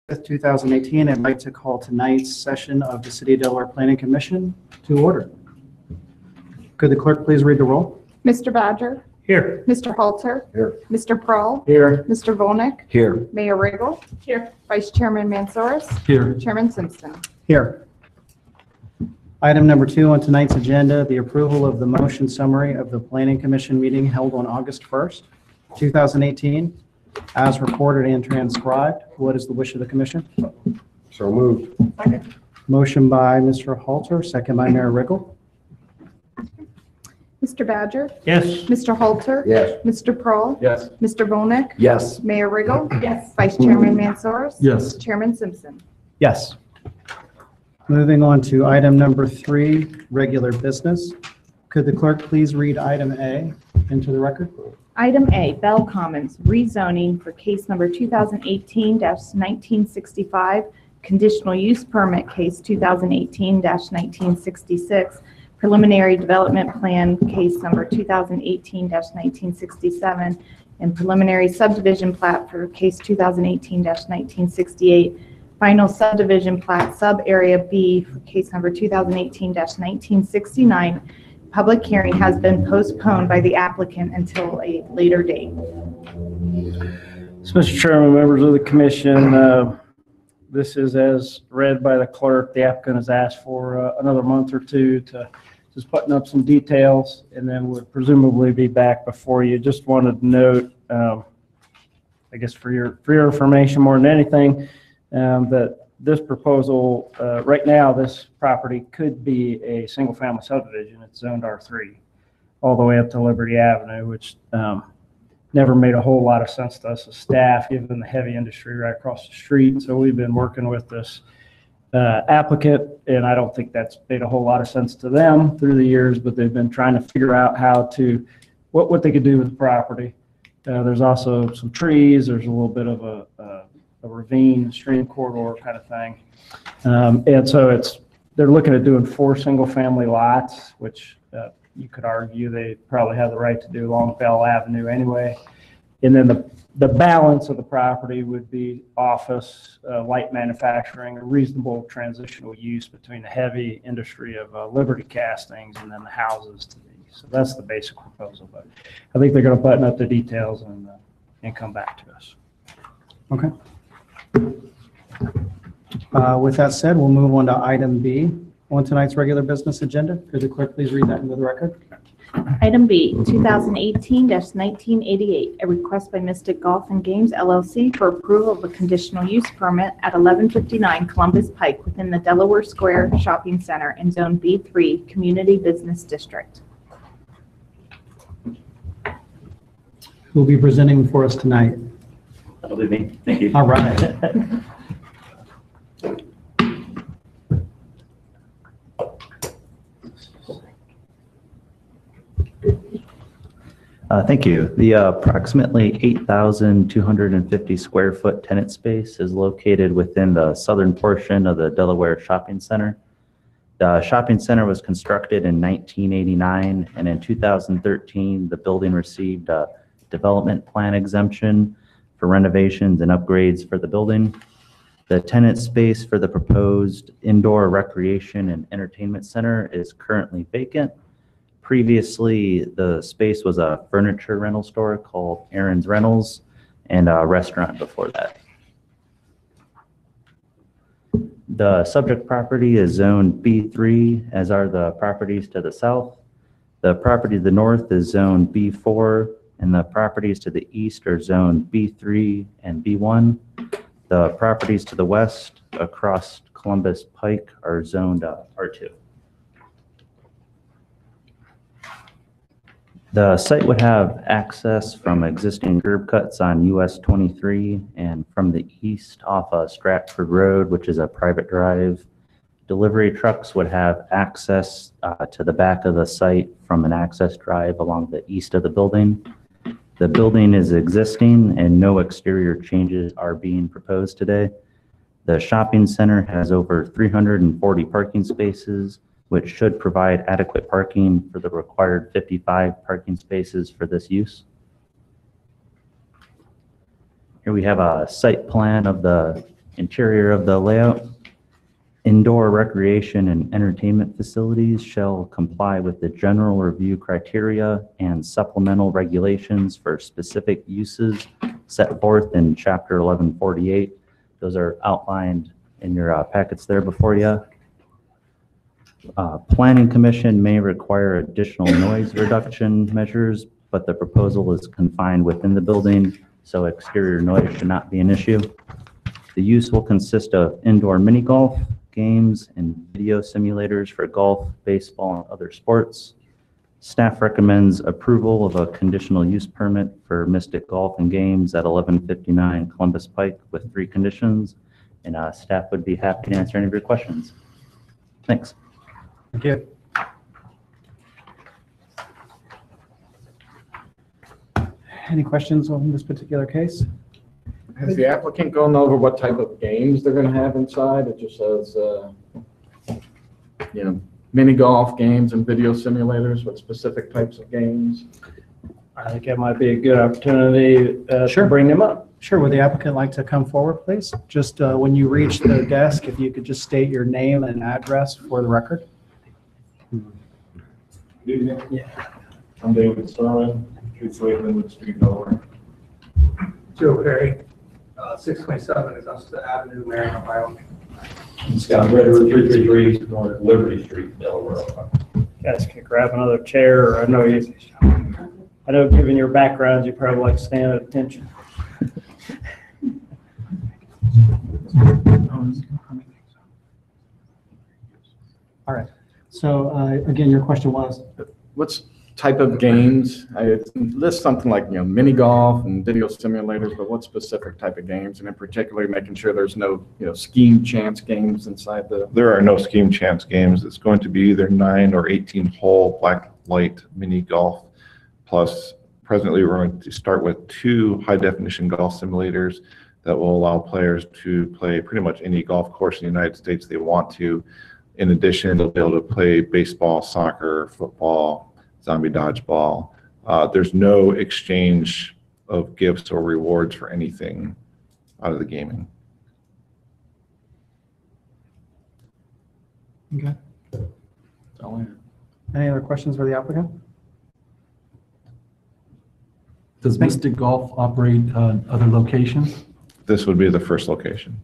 2018, I'd like to call tonight's session of the City of Delaware Planning Commission to order. Could the clerk please read the roll? Mr. Badger. Here. Mr. Halter. Here. Mr. Prohl. Here. Mr. Volnick. Here. Mayor Riggle. Here. Vice Chairman Mansoris. Here. Chairman Simpson. Here. Item number 2 on tonight's agenda, the approval of the motion summary of the Planning Commission meeting held on August 1st, 2018, as recorded and transcribed. What is the wish of the commission? So moved. Second. Motion by Mr. Halter, second by Mayor Riggle. Mr. Badger. Yes. Mr. Halter. Yes. Mr. Prohl. Yes. Mr. Volnick. Yes. Mayor Riggle. Yes. Vice Chairman Mansoris. Yes. Chairman Simpson. Yes. Moving on to item number 3, regular business. Could the clerk please read item A into the record? Item A, Bell Commons, rezoning for case number 2018-1965, conditional use permit case 2018-1966, preliminary development plan case number 2018-1967, and preliminary subdivision plat for case 2018-1968, final subdivision plat sub-area B for case number 2018-1969. Public hearing has been postponed by the applicant until a later date. So, Mr. Chairman, members of the commission, this is as read by the clerk. The applicant has asked for another month or two to just button up some details, and then would presumably be back before you. Just wanted to note, I guess for your information more than anything, that this proposal, right now, this property could be a single-family subdivision. It's zoned R3 all the way up to Liberty Avenue, which never made a whole lot of sense to us as staff, given the heavy industry right across the street. So we've been working with this applicant, and I don't think that's made a whole lot of sense to them through the years, but they've been trying to figure out what they could do with the property. There's also some trees. There's a little bit of a ravine, stream corridor kind of thing. And so they're looking at doing 4 single-family lots, which you could argue they probably have the right to do along Bell Avenue anyway. And then the balance of the property would be office, light manufacturing, a reasonable transitional use between the heavy industry of Liberty Castings and then the houses to the east. So that's the basic proposal, but I think they're going to button up the details and come back to us. Okay. With that said, we'll move on to item B on tonight's regular business agenda. Could the clerk please read that into the record? Item B, 2018-1988, a request by Mystic Golf and Games LLC for approval of a conditional use permit at 1159 Columbus Pike within the Delaware Square Shopping Center in Zone B3 Community Business District. Who will be presenting for us tonight? That'll be me. Thank you. All right. Thank you. The approximately 8,250 square foot tenant space is located within the southern portion of the Delaware Shopping Center. The shopping center was constructed in 1989, and in 2013, the building received a development plan exemption for renovations and upgrades for the building. The tenant space for the proposed indoor recreation and entertainment center is currently vacant. Previously, the space was a furniture rental store called Aaron's Rentals and a restaurant before that. The subject property is zoned B3, as are the properties to the south. The property to the north is zoned B4, and the properties to the east are zoned B3 and B1. The properties to the west across Columbus Pike are zoned R2. The site would have access from existing curb cuts on US 23 and from the east off of Stratford Road, which is a private drive. Delivery trucks would have access to the back of the site from an access drive along the east of the building. The building is existing and no exterior changes are being proposed today. The shopping center has over 340 parking spaces, which should provide adequate parking for the required 55 parking spaces for this use. Here we have a site plan of the Interior of the layout. Indoor recreation and entertainment facilities shall comply with the general review criteria and supplemental regulations for specific uses set forth in Chapter 1148. Those are outlined in your packets there before you. Planning Commission may require additional noise reduction measures, but the proposal is confined within the building, so exterior noise should not be an issue. The use will consist of indoor mini golf, games, and video simulators for golf, baseball, and other sports. Staff recommends approval of a conditional use permit for Mystic Golf and Games at 1159 Columbus Pike with 3 conditions, and staff would be happy to answer any of your questions. Thanks. Thank you. Any questions on this particular case? Has the applicant gone over what type of games they're gonna have inside? It just says, mini golf games and video simulators, what specific types of games? I think that might be a good opportunity Sure. to bring them up. Sure, would the applicant like to come forward, please? Just when you reach the desk, if you could just state your name and address for the record. Good evening. I'm David Sterling, 228 Linwood Street, Delaware. Joe Perry, 627 Augusta Avenue, Marion, Ohio. Scott Ritter, 333 North Liberty Street, Delaware. Guys can grab another chair, or I know given your backgrounds, you probably like to stand at attention. All right. So again, your question was? What's type of games? It lists something like, mini golf and video simulators, but what specific type of games? And in particular, making sure there's no, scheme chance games inside the. There are no scheme chance games. It's going to be either 9 or 18 hole black light mini golf. Plus, presently we're going to start with 2 high definition golf simulators that will allow players to play pretty much any golf course in the United States they want to. In addition, they'll be able to play baseball, soccer, football, zombie dodgeball. There's no exchange of gifts or rewards for anything out of the gaming. Okay. Any other questions for the applicant? Does Mystic Golf operate other locations? This would be the first location.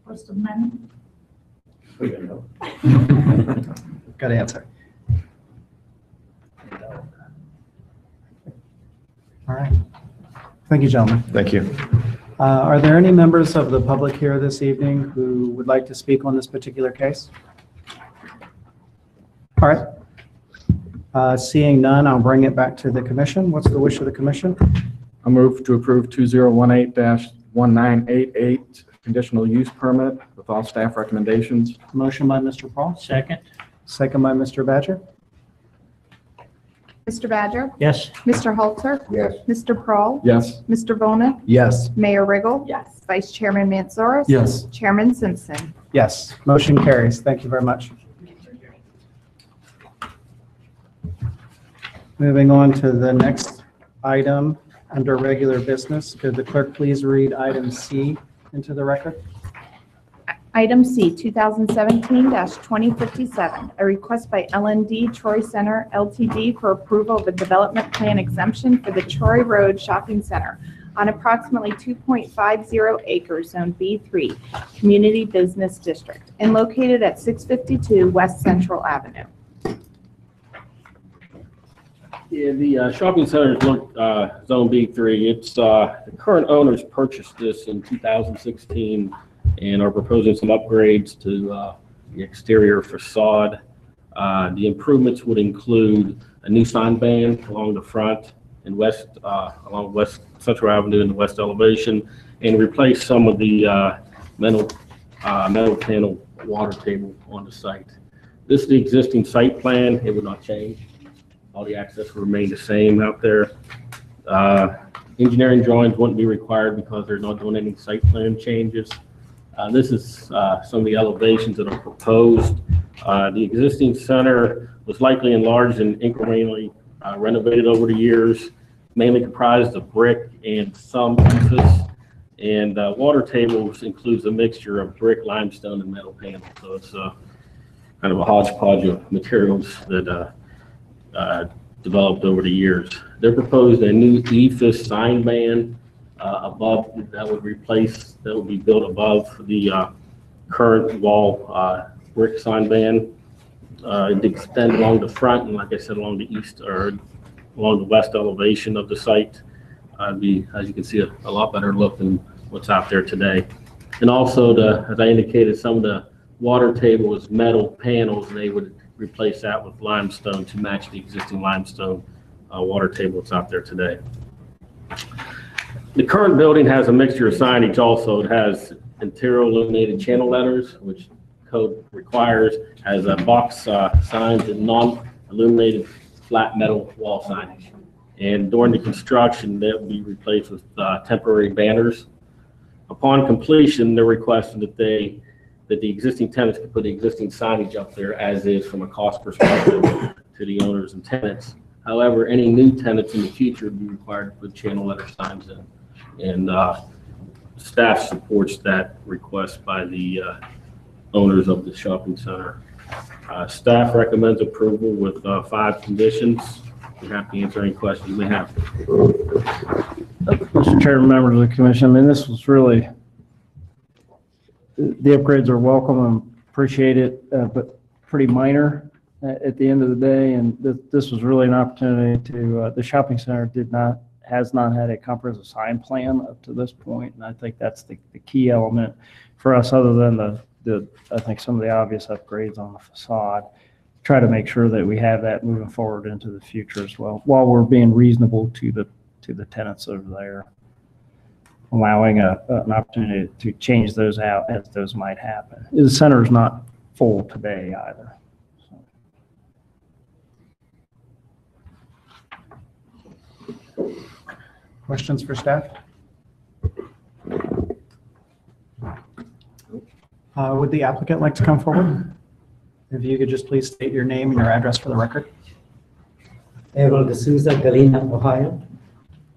First of many. Good answer. All right. Thank you, gentlemen. Thank you. Are there any members of the public here this evening who would like to speak on this particular case? All right. Seeing none, I'll bring it back to the commission. What's the wish of the commission? I move to approve 2018-1988 conditional use permit with all staff recommendations. Motion by Mr. Paul. Second. Second by Mr. Badger. Mr. Badger? Yes. Mr. Halter? Yes. Mr. Prohl? Yes. Mr. Volnick? Yes. Mayor Riggle? Yes. Vice Chairman Mansoris? Yes. Chairman Simpson? Yes, motion carries. Thank you very much. Moving on to the next item under regular business. Could the clerk please read item C into the record? Item C, 2017-2057, a request by LND Troy Center LTD for approval of a development plan exemption for the Troy Road Shopping Center on approximately 2.50 acres, Zone B3, Community Business District, and located at 652 West Central Avenue. Yeah, the shopping center is Zone B3. It's the current owners purchased this in 2016 and are proposing some upgrades to the exterior facade. The improvements would include a new sign band along the front and along West Central Avenue in the west elevation, and replace some of the metal panel water table on the site. This is the existing site plan. It would not change. All the access will remain the same out there. Engineering drawings wouldn't be required because they're not doing any site plan changes. This is some of the elevations that are proposed. The existing center was likely enlarged and incrementally renovated over the years, mainly comprised of brick and some pieces. And water tables includes a mixture of brick, limestone, and metal panels. So it's kind of a hodgepodge of materials that developed over the years. They're proposed a new EFIS sign band above that would be built above the current wall brick sign band. It extend along the front and, like I said, along the east or along the west elevation of the site. Be, as you can see, a lot better look than what's out there today. And also, as I indicated, some of the water table is metal panels, and they would replace that with limestone to match the existing limestone water table that's out there today. The current building has a mixture of signage also. It has interior illuminated channel letters, which code requires, as a box signs and non-illuminated flat metal wall signage. And during the construction, that will be replaced with temporary banners. Upon completion, they're requesting that the existing tenants can put the existing signage up there as is from a cost perspective to the owners and tenants. However, any new tenants in the future would be required to put channel letter signs in. And staff supports that request by the owners of the shopping center. Staff recommends approval with 5 conditions. We're happy to answer any questions you may have. Mr. Chairman, members of the commission, I mean, this was really, the upgrades are welcome and appreciate it, but pretty minor at the end of the day. And this was really an opportunity to, the shopping center has not had a comprehensive sign plan up to this point. And I think that's the key element for us, other than I think some of the obvious upgrades on the facade. Try to make sure that we have that moving forward into the future as well, while we're being reasonable to the tenants over there, allowing an opportunity to change those out as those might happen. The center is not full today either. So. Questions for staff? Would the applicant like to come forward? If you could just please state your name and your address for the record. Errol D'Souza, Galena, Ohio.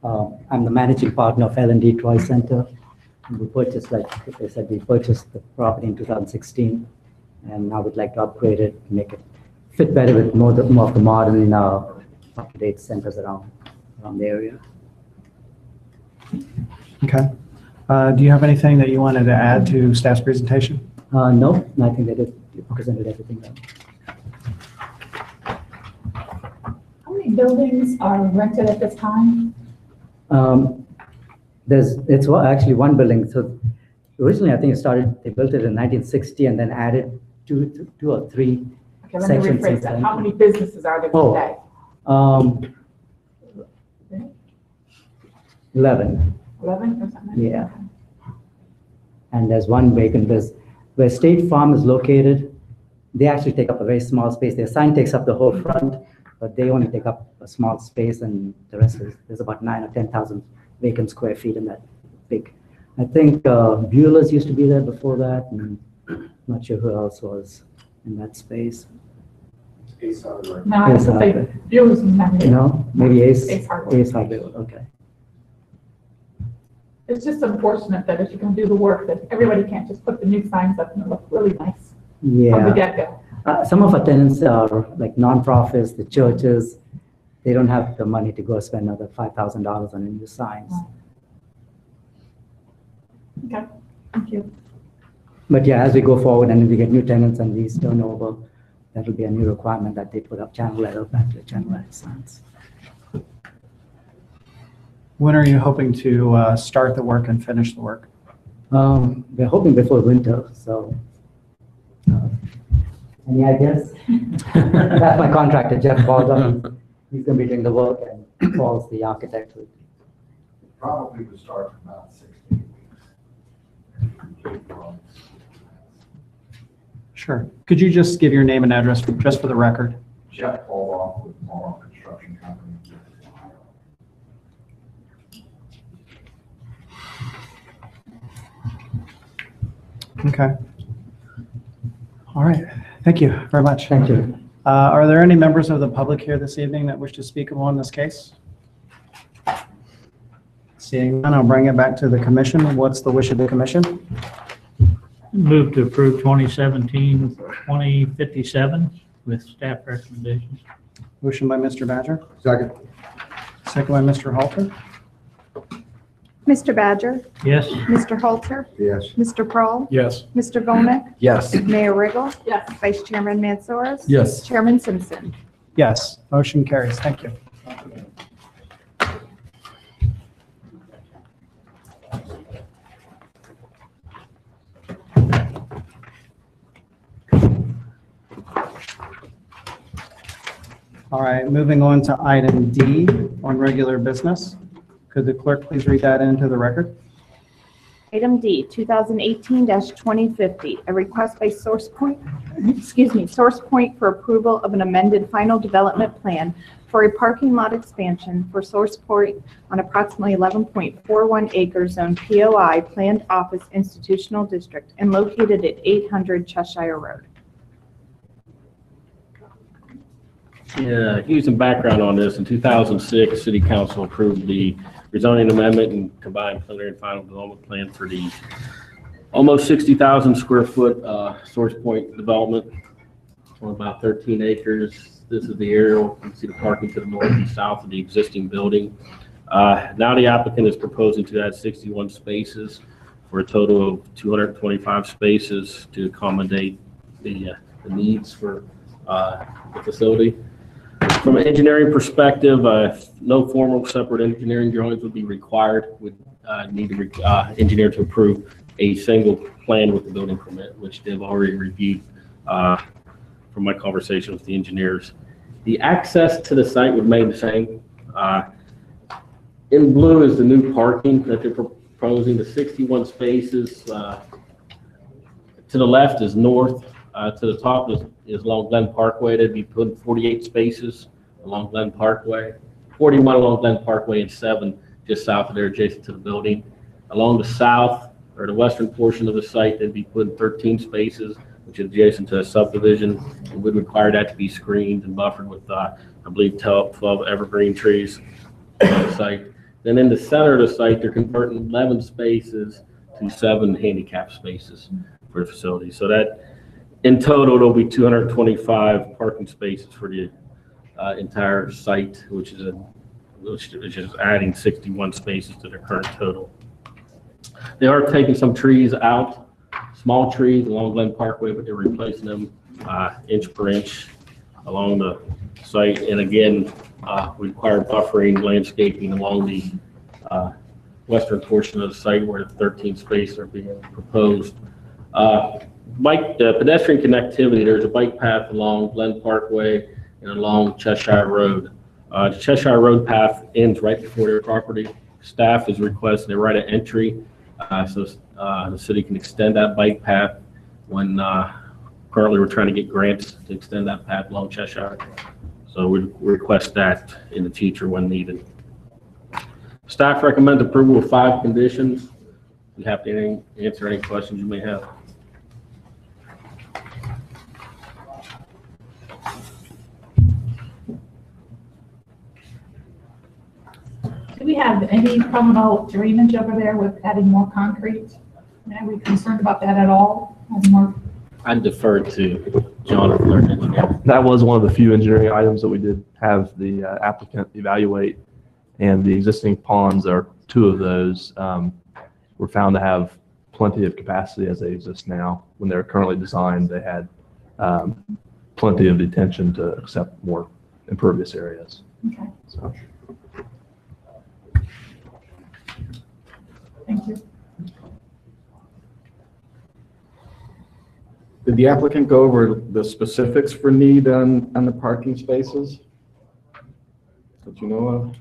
I'm the managing partner of L&D Troy Center. We purchased, like I said, we purchased the property in 2016, and now we'd like to upgrade it, make it fit better with more of the modern, up-to-date centers around the area. Okay. Do you have anything that you wanted to add to staff's presentation? No, I think they did presented everything. How many buildings are rented at this time? It's actually one building. So originally, I think they built it in 1960 and then added two or three Okay, let me sections. rephrase that. How many businesses are there today? 11. 11 or something? Yeah. And there's one vacant. Where State Farm is located, they actually take up a very small space. Their sign takes up the whole front, but they only take up a small space, and the rest there's about 9,000 or 10,000 vacant square feet in that big. I think Bueller's used to be there before that, and I'm not sure who else was in that space. No, I was going to say Bueller's not there. No, maybe Ace Hardware. Ace Hardware, okay. It's just unfortunate that if you're going to do the work, that everybody can't just put the new signs up and it look really nice from the Yeah. get-go. Some of our tenants are like nonprofits, the churches. They don't have the money to go spend another $5,000 on new signs. Okay, thank you. But yeah, as we go forward and we get new tenants and these turnover, that will be a new requirement that they put up channel letter, back to channel letter signs. When are you hoping to start the work and finish the work? We're hoping before winter, so. Any ideas? That's my contractor, Jeff Baldwin. He's going to be doing the work, and Paul's the architect. Probably would start in about 16 weeks. Sure. Could you just give your name and address just for the record? Jeff Baldwin with Baldwin Construction Company. Okay. All right. Thank you very much. Thank you. Are there any members of the public here this evening that wish to speak on this case? Seeing none, I'll bring it back to the commission. What's the wish of the commission? Move to approve 2017-2057 with staff recommendations. Motion by Mr. Badger, Second. second by Mr. Halter. Mr. Badger, Yes. Mr. Halter, Yes. Mr. Kroll, Yes. Mr. Volnek, Yes. Mayor Riggle, Yes. Vice Chairman Mansoris. Yes. Chairman Simpson. Yes, motion carries. Thank you. All right, moving on to item D on regular business. Could the clerk please read that into the record? Item D, 2018-2050, a request by SourcePoint, SourcePoint for approval of an amended final development plan for a parking lot expansion for SourcePoint on approximately 11.41 acres zone POI Planned Office Institutional District and located at 800 Cheshire Road. Yeah, give you some background on this. In 2006, City Council approved the rezoning amendment and combined preliminary and final development plan for the almost 60,000 square foot SourcePoint development on about 13 acres. This is the aerial. You can see the parking to the north and south of the existing building. Now the applicant is proposing to add 61 spaces for a total of 225 spaces to accommodate the needs for the facility. From an engineering perspective, no formal separate engineering drawings would be required. Would need the engineer to approve a single plan with the building permit, which they've already reviewed from my conversation with the engineers. The access to the site would remain the same. In blue is the new parking that they're proposing, the 61 spaces. To the left is north. To the top is along Glen Parkway. They'd be putting 48 spaces along Glen Parkway, 41 along Glen Parkway, and 7 just south of there adjacent to the building. Along the south or the western portion of the site, they'd be putting 13 spaces, which is adjacent to a subdivision, and would require that to be screened and buffered with, I believe, 12 evergreen trees on the site. Then in the center of the site, they're converting 11 spaces to 7 handicap spaces for the facility. So that in total, there'll be 225 parking spaces for the entire site, which is adding 61 spaces to their current total. They are taking some trees out, small trees along Glen Parkway, but they're replacing them inch per inch along the site. And again, we require buffering, landscaping along the western portion of the site where the 13 spaces are being proposed. Pedestrian connectivity, there's a bike path along Glen Parkway and along Cheshire Road. The Cheshire Road path ends right before their property. Staff is requesting a right of entry so the city can extend that bike path when currently we're trying to get grants to extend that path along Cheshire. So we request that in the future when needed. Staff recommends approval of 5 conditions. We have to answer any questions you may have. Do we have any criminal drainage over there with adding more concrete? Are we concerned about that at all? I defer to John, our engineer. That was one of the few engineering items that we did have the applicant evaluate, and the existing ponds are 2 of those. Were found to have plenty of capacity as they exist now. When they were currently designed, they had plenty of detention to accept more impervious areas. Okay. So. Thank you. Did the applicant go over the specifics for need on the parking spaces that you know of?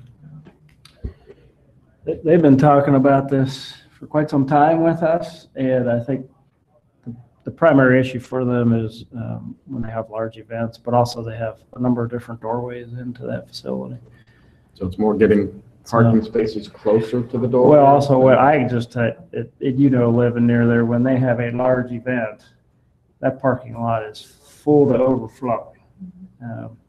They've been talking about this for quite some time with us, and I think the primary issue for them is when they have large events, but also they have a number of different doorways into that facility. So it's more getting parking spaces closer to the door? Well, also what I just, living near there, when they have a large event, that parking lot is full to overflowing.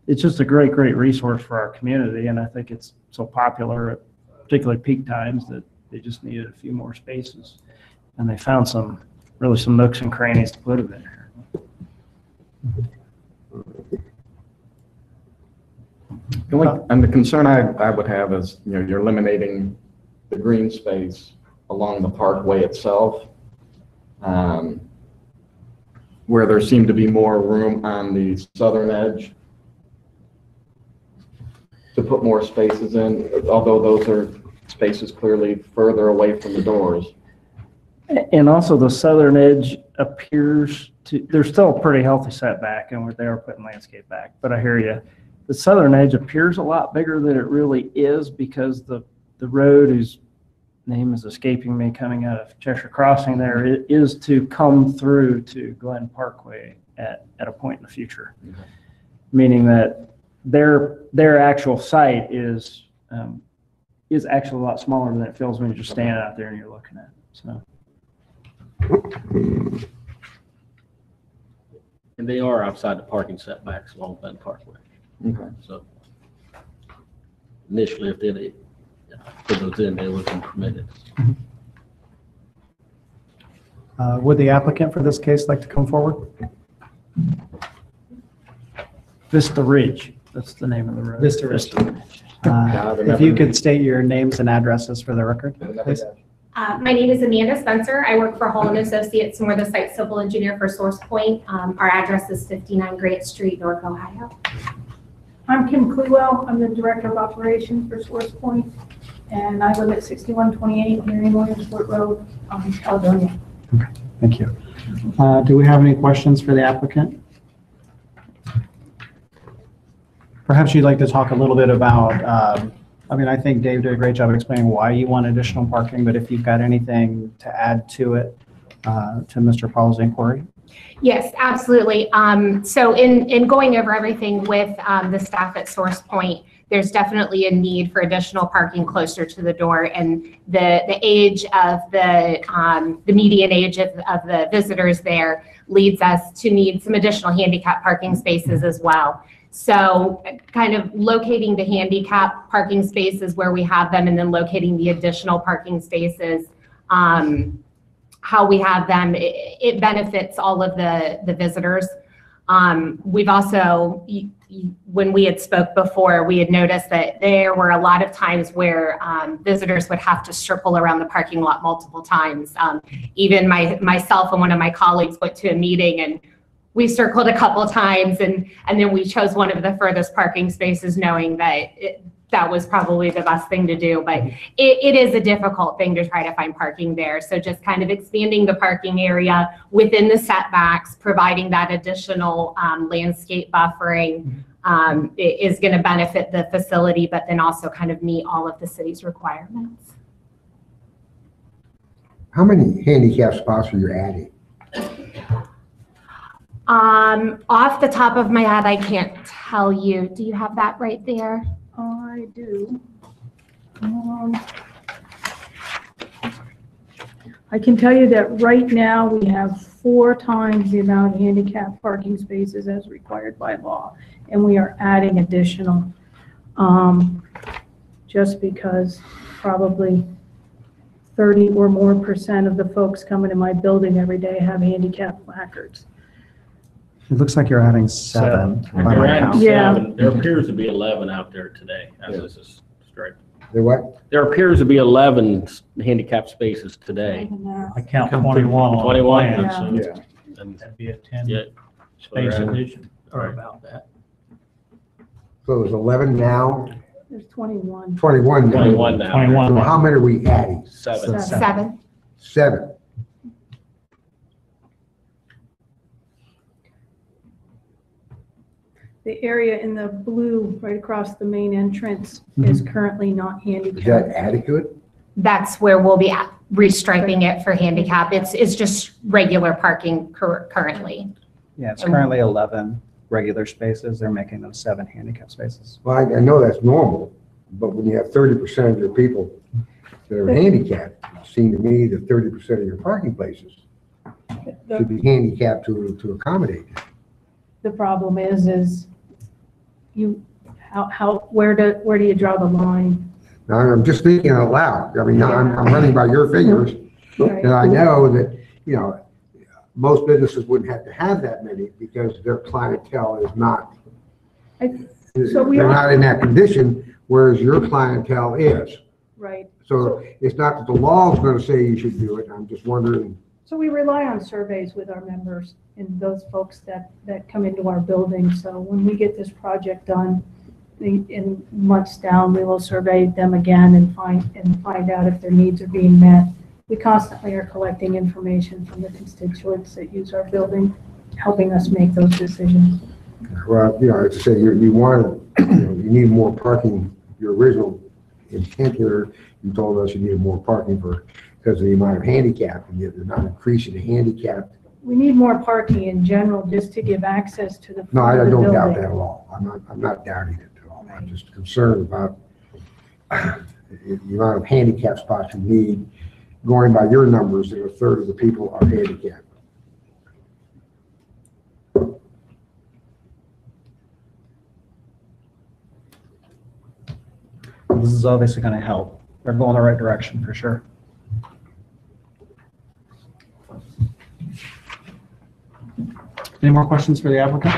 It's just a great resource for our community, and I think it's so popular at particularly peak times that They just needed a few more spaces. And they found some nooks and crannies to put them in here. And the concern I would have is, you're eliminating the green space along the parkway itself, where there seemed to be more room on the southern edge to put more spaces in, although those are spaces clearly further away from the doors. And also the southern edge appears to, there's still a pretty healthy setback and they are putting landscape back, but I hear you. The southern edge appears a lot bigger than it really is because the road whose name is escaping me coming out of Cheshire Crossing there is to come through to Glen Parkway at a point in the future. Okay. Meaning that their actual site is actually a lot smaller than it feels when you're just standing out there and you're looking at it. So. And they are outside the parking setbacks along Glen Parkway. Okay. So initially, if they put those in, they would have been permitted. Would the applicant for this case like to come forward? Vista Ridge, that's the name of the road. Vista Ridge. If you could state your names and addresses for the record, please. My name is Amanda Spencer. I work for Hall & Associates and we're the site civil engineer for Source Point. Our address is 59 Grant Street, North Ohio. I'm Kim Clewell. I'm the Director of Operations for Source Point, and I live at 6128 Marion Williamsport Road, Caledonia. Okay, thank you. Do we have any questions for the applicant? Perhaps you'd like to talk a little bit about, I think Dave did a great job explaining why you want additional parking, but if you've got anything to add to it, to Mr. Paul's inquiry. Yes, absolutely. So in going over everything with the staff at Source Point, there's definitely a need for additional parking closer to the door, and the age of the median age of the visitors there leads us to need some additional handicap parking spaces as well. So kind of locating the handicap parking spaces where we have them and then locating the additional parking spaces, how we have them, it benefits all of the visitors. We've also, when we had spoke before, we had noticed that there were a lot of times where visitors would have to circle around the parking lot multiple times. Even myself and one of my colleagues went to a meeting and we circled a couple times and then we chose one of the furthest parking spaces knowing that that was probably the best thing to do. But it is a difficult thing to try to find parking there. So just kind of expanding the parking area within the setbacks, providing that additional landscape buffering is going to benefit the facility, but then also kind of meet all of the city's requirements. How many handicap spots are you adding? Off the top of my head, I can't tell you. Do you have that right there? I do. I can tell you that right now we have 4 times the amount of handicap parking spaces as required by law, and we are adding additional just because probably 30 or more % of the folks coming to my building every day have handicap placards. It looks like you're adding 7. They're adding Yeah. 7. There appears to be 11 out there today, as this is straight. There what? There appears to be 11 handicap spaces today. I count 21 on the 21? plan, Yeah. so Yeah. and that'd be a 10 Yeah. space So, addition, or right. about that. So there's 11 now, There's 21. 21 now. 21 now. 21 So now. how many are we adding? 7. 7. 7. The area in the blue right across the main entrance is currently not Is handicapped. that adequate? That's where we'll be restriping it for handicap. It's just regular parking currently. Yeah, it's currently 11 regular spaces. They're making them 7 handicap spaces. Well, I know that's normal, but when you have 30% of your people that are handicapped, it seems to me that 30% of your parking places should be handicapped to accommodate it. The problem is you, where do you draw the line? Now, I'm just thinking out loud. I mean, I'm running by your figures, Right. and I know that, you know, most businesses wouldn't have to have that many because their clientele is not, So we they're are- not in that condition, whereas your clientele is. Right. So it's not that the law is going to say you should do it. I'm just wondering. So we rely on surveys with our members and those folks that come into our building. So when we get this project done, in months down, we will survey them again and find out if their needs are being met. We constantly are collecting information from the constituents that use our building, helping us make those decisions. Well, you know, as I say, you need more parking. Your original intent here, you told us you needed more parking because of the amount of handicap, and yet they're not increasing the handicap. We need more parking in general just to give access to the No, I front of the don't doubt building. that at all. I'm not doubting it at all. I'm just concerned about the amount of handicap spots you need. Going by your numbers, that a third of the people are handicapped. This is obviously going to help. They're going the right direction for sure. Any more questions for the applicant?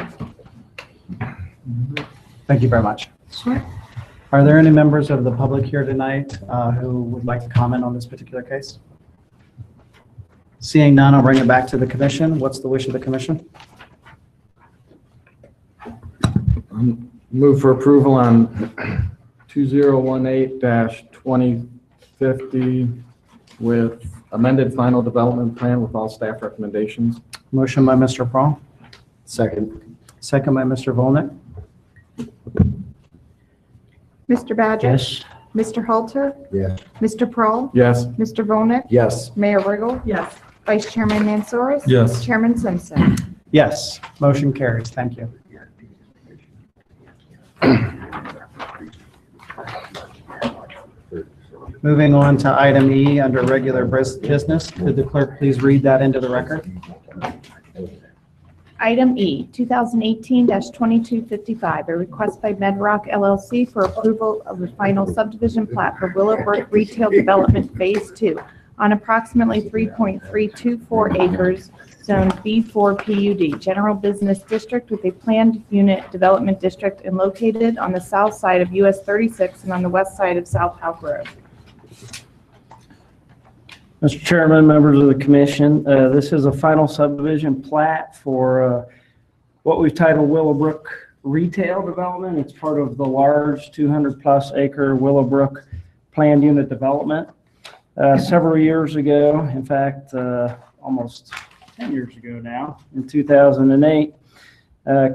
Thank you very much. Sure. Are there any members of the public here tonight who would like to comment on this particular case? Seeing none, I'll bring it back to the commission. What's the wish of the commission? Move for approval on 2018-2050 with amended final development plan with all staff recommendations. Motion by Mr. Prawl. Second. Second by Mr. Volnick. Mr. Badger? Yes. Mr. Halter? Yes. Mr. Prohl? Yes. Mr. Volnick? Yes. Mayor Riggle? Yes. Vice Chairman Mansoris? Yes. Chairman Simpson? Yes, motion carries. Thank you. Moving on to item E under regular business. Could the clerk please read that into the record? Item E, 2018-2255, a request by Medrock LLC for approval of the final subdivision plat for Willowbrook Retail Development Phase 2 on approximately 3.324 acres, Zone B4 PUD, General Business District with a planned unit development district and located on the south side of US 36 and on the west side of South Halk Road. Mr. Chairman, members of the commission, this is a final subdivision plat for what we've titled Willowbrook Retail Development. It's part of the large 200-plus acre Willowbrook planned unit development. Several years ago, in fact, almost 10 years ago now, in 2008,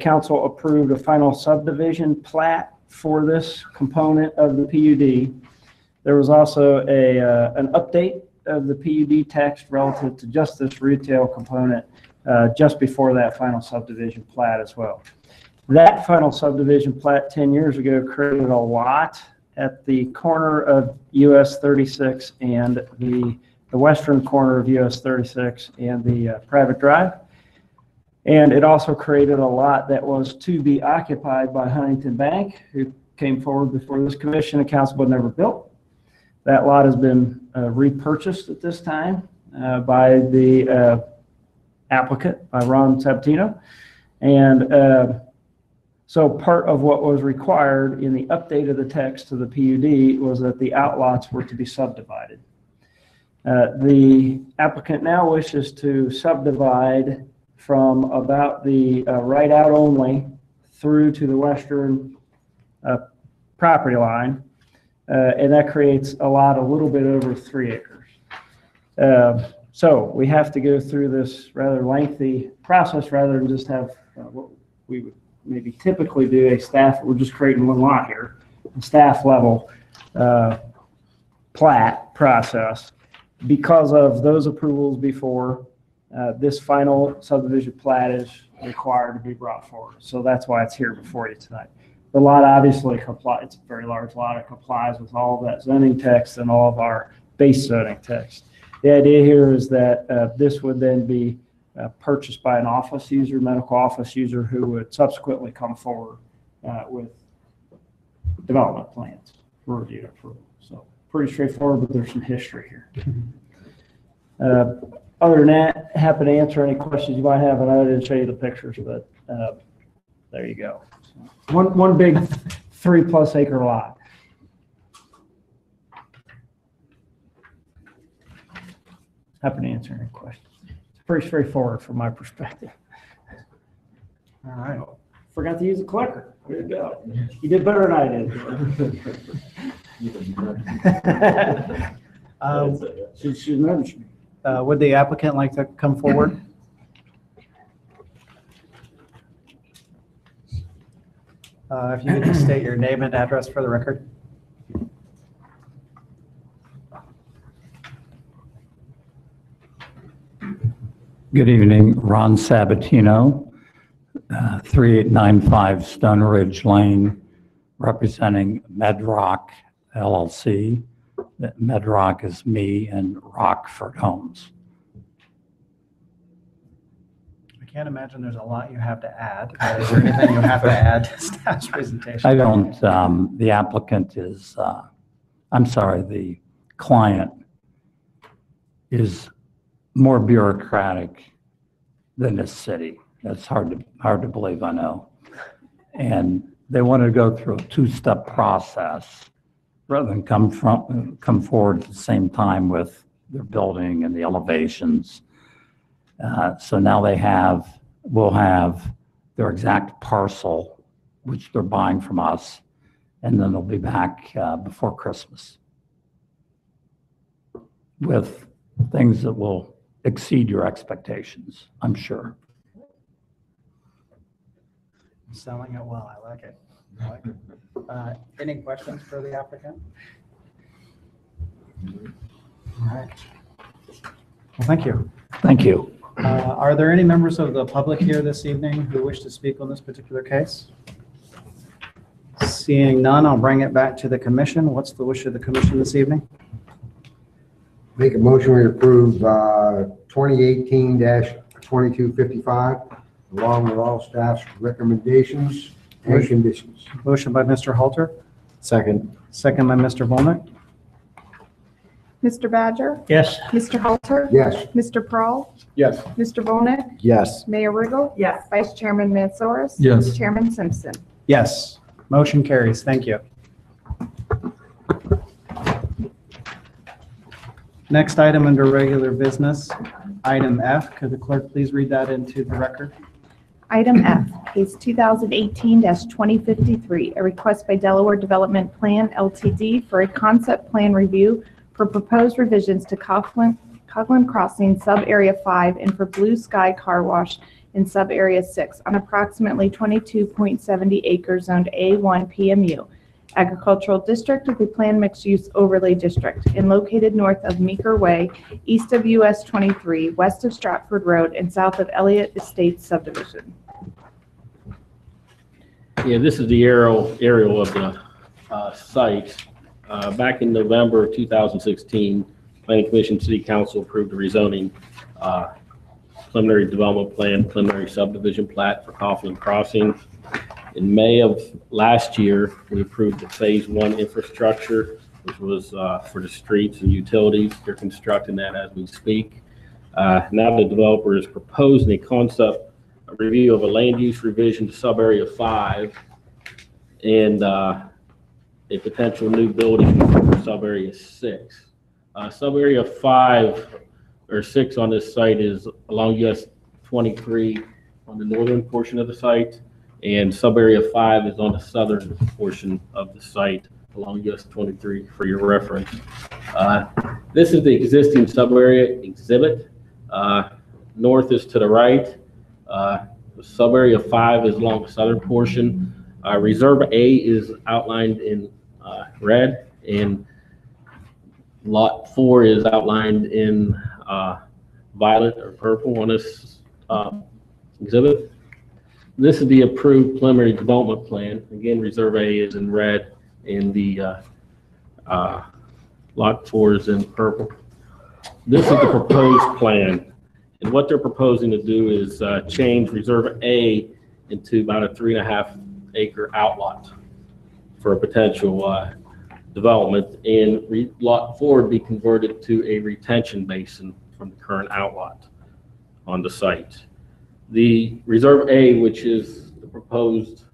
council approved a final subdivision plat for this component of the PUD. There was also an update of the PUD text relative to just this retail component just before that final subdivision plat as well. That final subdivision plat 10 years ago created a lot at the corner of US 36 and the western corner of US 36 and the private drive. And it also created a lot that was to be occupied by Huntington Bank, who came forward before this commission and council but never built. That lot has been repurchased at this time by the applicant, by Ron Sabatino. And so part of what was required in the update of the text to the PUD was that the outlots were to be subdivided. The applicant now wishes to subdivide from about the right out only through to the western property line. And that creates a lot a little bit over 3 acres. So we have to go through this rather lengthy process rather than just have what we would maybe typically do we're just creating one lot here, a staff level plat process. Because of those approvals before, this final subdivision plat is required to be brought forward. So that's why it's here before you tonight. The lot obviously complies, it's a very large lot, it complies with all of that zoning text and all of our base zoning text. The idea here is that this would then be purchased by an office user, medical office user, who would subsequently come forward with development plans for review and approval. pretty straightforward, but there's some history here. Other than that, happy to answer any questions you might have. And I didn't show you the pictures, but there you go. One big 3+ acre lot. Happy to answer any questions. It's pretty straightforward from my perspective. All right. Forgot to use a clicker. Way to go. You did better than I did. She nudged me. Would the applicant like to come forward? If you could just state your name and address for the record. Good evening, Ron Sabatino, 3895 Stone Ridge Lane, representing Medrock LLC. Medrock is me and Rockford Homes. I can't imagine there's a lot you have to add. Is there anything you have to add to staff's presentation? I don't, the applicant is, I'm sorry, the client is more bureaucratic than this city. That's hard to believe, I know. And they wanted to go through a 2-step process rather than come forward at the same time with their building and the elevations. So now will have their exact parcel, which they're buying from us, and then they'll be back before Christmas with things that will exceed your expectations, I'm sure. Selling it well, I like it. Any questions for the applicant? All right. Well, thank you. Thank you. Are there any members of the public here this evening who wish to speak on this particular case? Seeing none, I'll bring it back to the commission. What's the wish of the commission this evening? Make a motion to approve 2018-2255 along with all staff's recommendations and conditions. Motion by Mr. Halter. Second. Second by Mr. Volnick. Mr. Badger? Yes. Mr. Halter? Yes. Mr. Prohl? Yes. Mr. Volnick? Yes. Mayor Riggle? Yes. Vice Chairman Mansoris? Yes. Chairman Simpson? Yes. Motion carries. Thank you. Next item under regular business, item F. Could the clerk please read that into the record? Item F, case 2018-2053, a request by Delaware Development Plan LTD for a concept plan review for proposed revisions to Coughlin Crossing Sub-Area 5 and for Blue Sky Car Wash in Sub-Area 6 on approximately 22.70 acres zoned A1 PMU, Agricultural District of the Planned Mixed Use Overlay District, and located north of Meeker Way, east of US 23, west of Stratford Road, and south of Elliott Estates subdivision. Yeah, this is the aerial of the site. Back in November of 2016, Planning Commission City Council approved the rezoning preliminary development plan, preliminary subdivision plat for Coughlin Crossing. In May of last year, we approved the Phase 1 infrastructure, which was for the streets and utilities. They're constructing that as we speak. Now the developer is proposing a concept review of a land use revision to Sub-Area 5 and a potential new building for Sub-Area 6. Sub-Area 5 or 6 on this site is along US 23 on the northern portion of the site, and Sub-Area 5 is on the southern portion of the site along US 23 for your reference. This is the existing sub-area exhibit. North is to the right. Sub-Area 5 is along the southern portion. Reserve A is outlined in red, and Lot 4 is outlined in violet or purple on this exhibit. This is the approved preliminary development plan. Again, Reserve A is in red and the Lot 4 is in purple. This is the proposed plan. And what they're proposing to do is change Reserve A into about a 3.5 acre outlot for a potential development, and Lot 4 would be converted to a retention basin from the current outlot on the site. The Reserve A, which is the proposed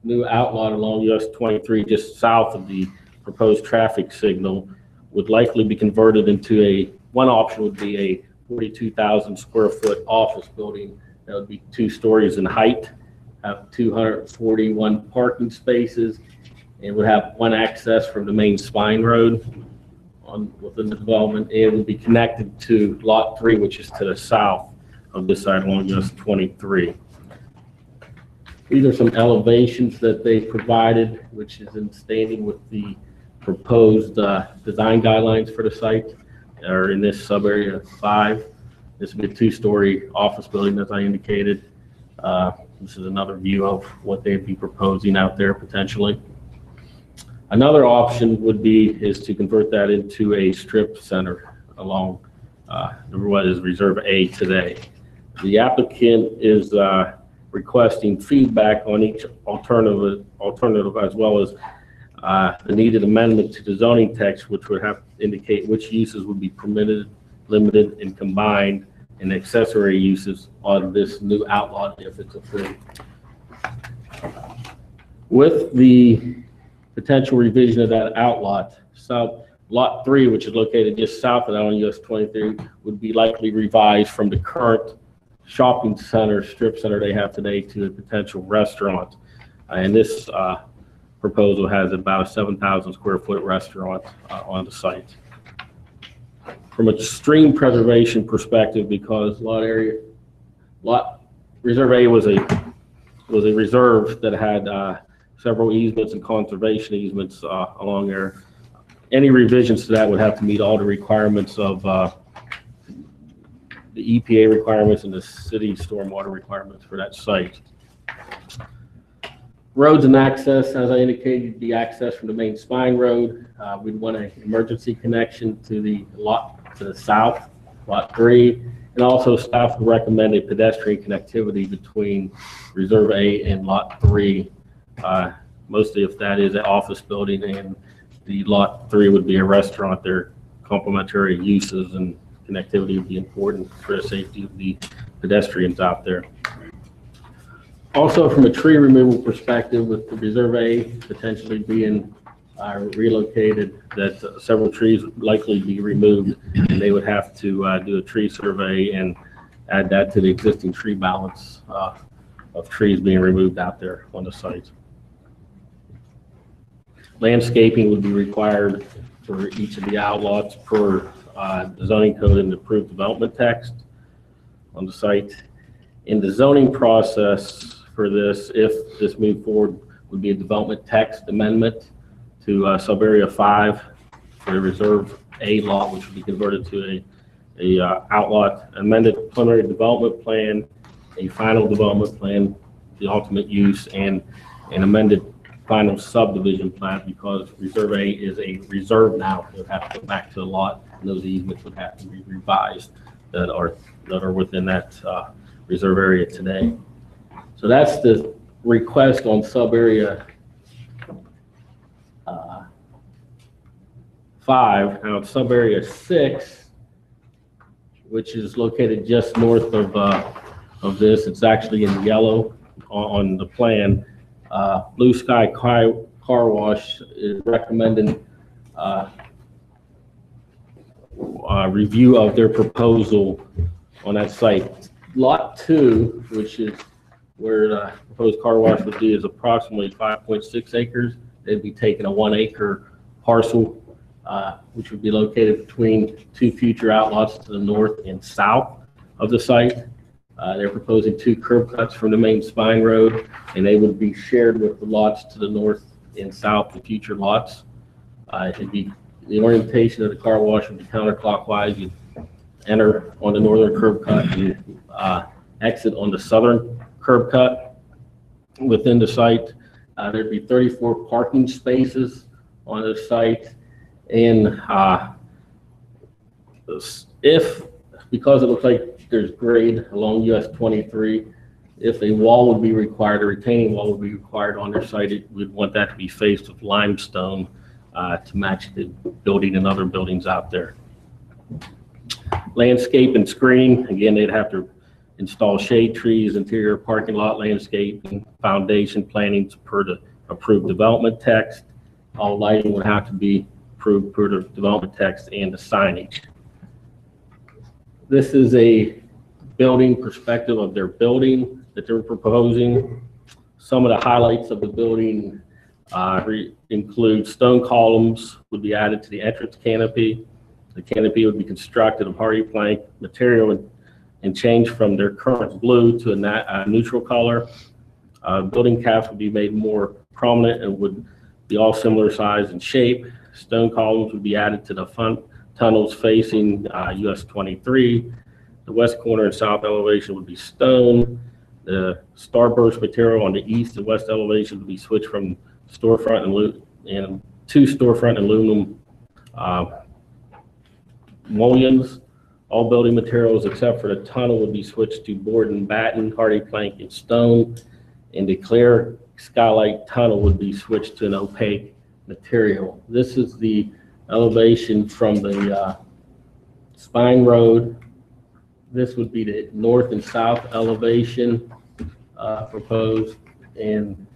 new outlot along US 23 just south of the proposed traffic signal, would likely be converted into one option would be a 42,000 square foot office building that would be 2 stories in height, have 241 parking spaces, and would have one access from the main spine road within the development, and it would be connected to Lot 3, which is to the south of this side along US 23. These are some elevations that they provided, which is in standing with the proposed design guidelines for the site, are in this sub-area 5. This would be a 2-story office building, as I indicated. This is another view of what they'd be proposing out there potentially. Another option is to convert that into a strip center along what is Reserve A today. The applicant is requesting feedback on each alternative as well as the needed amendment to the zoning text, which would have to indicate which uses would be permitted, limited, and combined, and accessory uses on this new outlot if it's approved. With the potential revision of that outlot, Lot 3, which is located just south of that on US 23, would be likely revised from the current shopping center, strip center they have today to a potential restaurant. And this proposal has about a 7,000 square foot restaurant on the site. From a stream preservation perspective, because Reserve A was a reserve that had several easements and conservation easements along there. Any revisions to that would have to meet all the requirements of the EPA requirements and the city stormwater requirements for that site. Roads and access, as I indicated, the access from the main spine road. We'd want an emergency connection to the lot to the south, Lot 3, and also staff would recommend a pedestrian connectivity between Reserve A and Lot 3. Mostly if that is an office building and the Lot 3 would be a restaurant, their complementary uses and connectivity would be important for the safety of the pedestrians out there. Also, from a tree removal perspective, with the Reserve A potentially being relocated, that several trees would likely be removed, and they would have to do a tree survey and add that to the existing tree balance of trees being removed out there on the site. Landscaping would be required for each of the outlots per the zoning code and approved development text on the site. In the zoning process for this, if this moved forward, would be a development text amendment to sub-area 5 for the Reserve A lot, which would be converted to a outlot, amended preliminary development plan, a final development plan, the ultimate use, and an amended final subdivision plan, because Reserve A is a reserve now. It would have to go back to the lot, and those easements would have to be revised that are within that reserve area today. So that's the request on sub-area 5. Now, sub-area 6, which is located just north of this, it's actually in yellow on the plan. Blue Sky Car Wash is recommending review of their proposal on that site. Lot 2, which is where the proposed car wash would be, is approximately 5.6 acres. They'd be taking a 1 acre parcel, which would be located between 2 future outlots to the north and south of the site. They're proposing 2 curb cuts from the main spine road, and they would be shared with the lots to the north and south, the future lots. The orientation of the car wash would be counterclockwise. You'd enter on the northern curb cut, you exit on the southern curb cut within the site. There'd be 34 parking spaces on the site, and because it looks like there's grade along US 23, if a wall would be required, a retaining wall would be required on their site, we'd want that to be faced with limestone to match the building and other buildings out there. Landscape and screening, again, they'd have to install shade trees, interior parking lot landscaping, foundation plantings per the approved development text. All lighting would have to be approved per the development text and the signage. This is a building perspective of their building that they're proposing. Some of the highlights of the building include stone columns would be added to the entrance canopy. The canopy would be constructed of hardy plank material and change from their current blue to a neutral color. Building caps would be made more prominent and would be all similar size and shape. Stone columns would be added to the front tunnels facing US 23. The west corner and south elevation would be stone. The starburst material on the east and west elevation would be switched from storefront and to storefront aluminum mullions. All building materials except for the tunnel would be switched to board and batten, hardy plank, and stone. And the clear skylight tunnel would be switched to an opaque material. This is the elevation from the Spine Road. This would be the north and south elevation proposed, and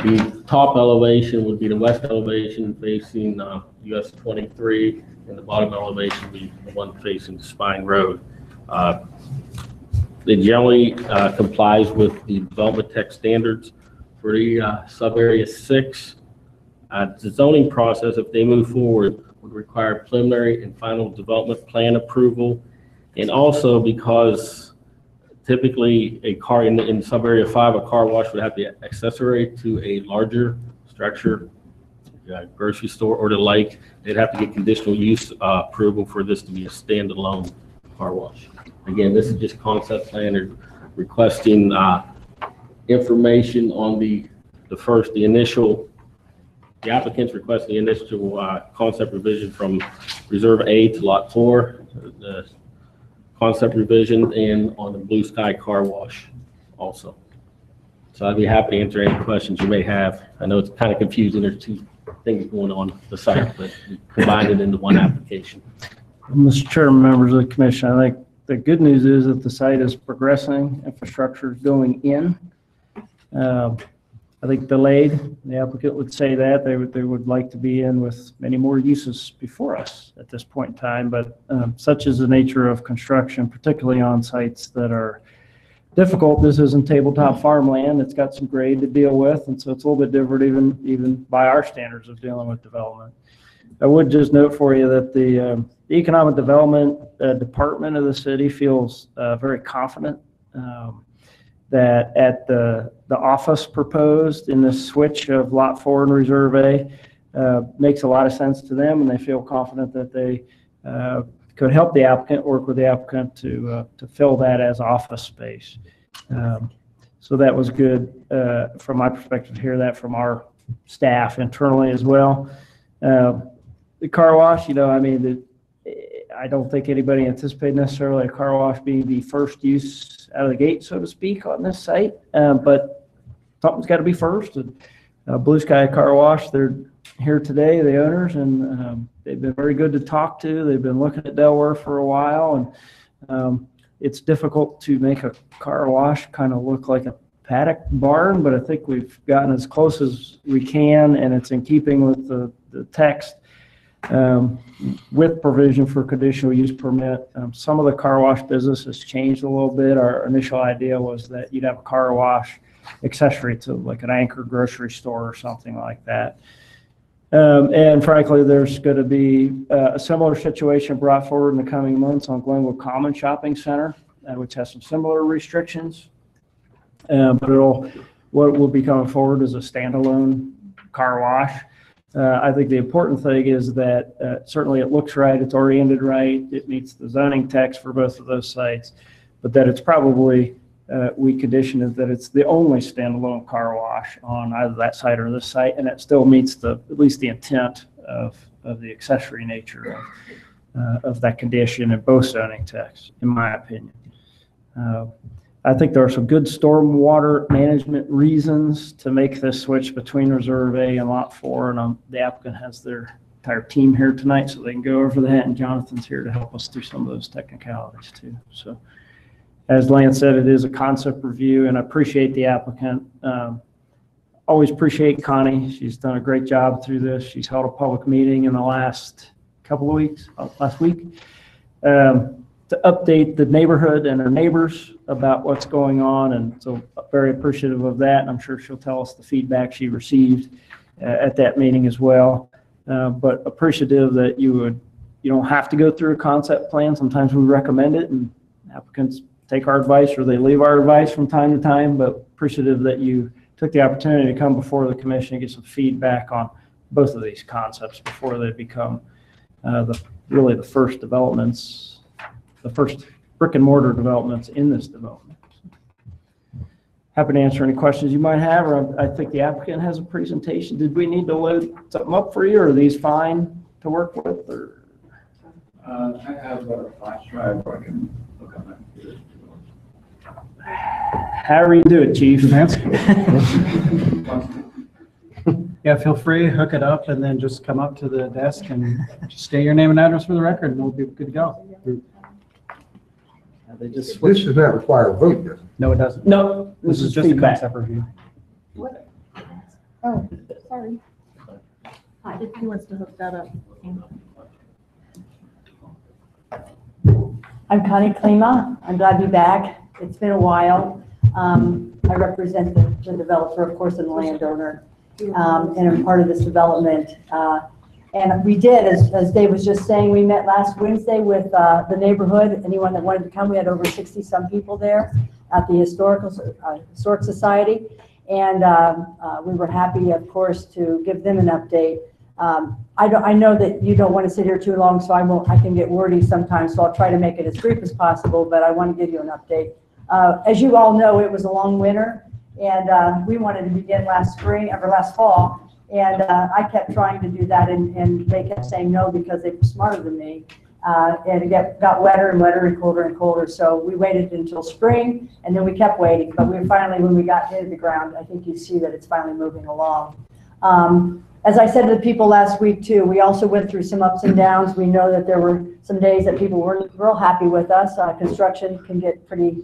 the top elevation would be the west elevation facing US 23, and the bottom elevation would be the one facing Spine Road. It generally complies with the development text standards for the sub-area 6. The zoning process, if they move forward, would require preliminary and final development plan approval. And also because typically a car in sub-area 5, a car wash would have to be accessory to a larger structure, grocery store or the like. They'd have to get conditional use approval for this to be a standalone car wash. Again, this is just concept plan or requesting information on the applicants request the initial concept revision from Reserve A to Lot 4, the concept revision, and on the Blue Sky Car Wash also. So I'd be happy to answer any questions you may have. I know it's kind of confusing. There's two things going on the site, but we combined it into one application. Mr. Chairman, members of the commission, I think the good news is that the site is progressing, infrastructure is going in. I think delayed, the applicant would say that they would like to be in with many more uses before us at this point in time, but such is the nature of construction, particularly on sites that are difficult. This isn't tabletop farmland. It's got some grade to deal with, and so it's a little bit different even by our standards of dealing with development. I would just note for you that the Economic Development Department of the city feels very confident that at the office proposed in the switch of Lot 4 and Reserve A makes a lot of sense to them, and they feel confident that they could help the applicant, work with the applicant to fill that as office space. So that was good from my perspective to hear that from our staff internally as well. The car wash, I mean, I don't think anybody anticipated necessarily a car wash being the first use out of the gate, so to speak, on this site, but something's got to be first. And Blue Sky Car Wash, they're here today, the owners, and they've been very good to talk to. They've been looking at Delaware for a while, and it's difficult to make a car wash kind of look like a paddock barn, but I think we've gotten as close as we can, and it's in keeping with the text. With provision for conditional use permit. Some of the car wash business has changed a little bit. Our initial idea was that you'd have a car wash accessory to like an anchor grocery store or something like that. And frankly, there's going to be a similar situation brought forward in the coming months on Glenwood Common Shopping Center, which has some similar restrictions. But what will be coming forward is a standalone car wash. I think the important thing is that certainly it looks right, it's oriented right, it meets the zoning text for both of those sites, but that it's probably, we condition it that it's the only standalone car wash on either that site or this site, and it still meets at least the intent of the accessory nature of that condition in both zoning texts, in my opinion. I think there are some good stormwater management reasons to make this switch between Reserve A and Lot 4, and the applicant has their entire team here tonight, so they can go over that, and Jonathan's here to help us through some of those technicalities too. So, as Lance said, it is a concept review, and I appreciate the applicant. Always appreciate Connie. She's done a great job through this. She's held a public meeting in the last couple of weeks, last week, to update the neighborhood and her neighbors about what's going on, and so very appreciative of that. And I'm sure she'll tell us the feedback she received at that meeting as well. But appreciative that you don't have to go through a concept plan. Sometimes we recommend it, and applicants take our advice or they leave our advice from time to time. But appreciative that you took the opportunity to come before the commission and get some feedback on both of these concepts before they become really the first developments. The first brick and mortar developments in this development. Happy to answer any questions you might have, or I think the applicant has a presentation. Did we need to load something up for you, or are these fine to work with? Or? I have a flash drive where I can look on my computer. However you do it, Chief. Yeah, feel free, hook it up, and then just come up to the desk and just state your name and address for the record, and we'll be good to go. They just This does not require a vote, does it? No, it doesn't. No, This is just feedback. a concept review. Oh, sorry. Hi, if he wants to hook that up. I'm Connie Klima. I'm glad to be back. It's been a while. I represent the developer, of course, and the landowner, and I'm part of this development. And we did, as Dave was just saying, we met last Wednesday with the neighborhood. Anyone that wanted to come, we had over 60-some people there at the Historic Society. And we were happy, of course, to give them an update. I know that you don't want to sit here too long, so I can get wordy sometimes, so I'll try to make it as brief as possible, but I want to give you an update. As you all know, it was a long winter, and we wanted to begin last fall. And I kept trying to do that, and they kept saying no because they were smarter than me. And it got wetter and wetter and colder. So we waited until spring, and then we kept waiting. But we finally, when we got hit the ground, I think you see that it's finally moving along. As I said to the people last week too, we also went through some ups and downs. We know that there were some days that people weren't real happy with us. Construction can get pretty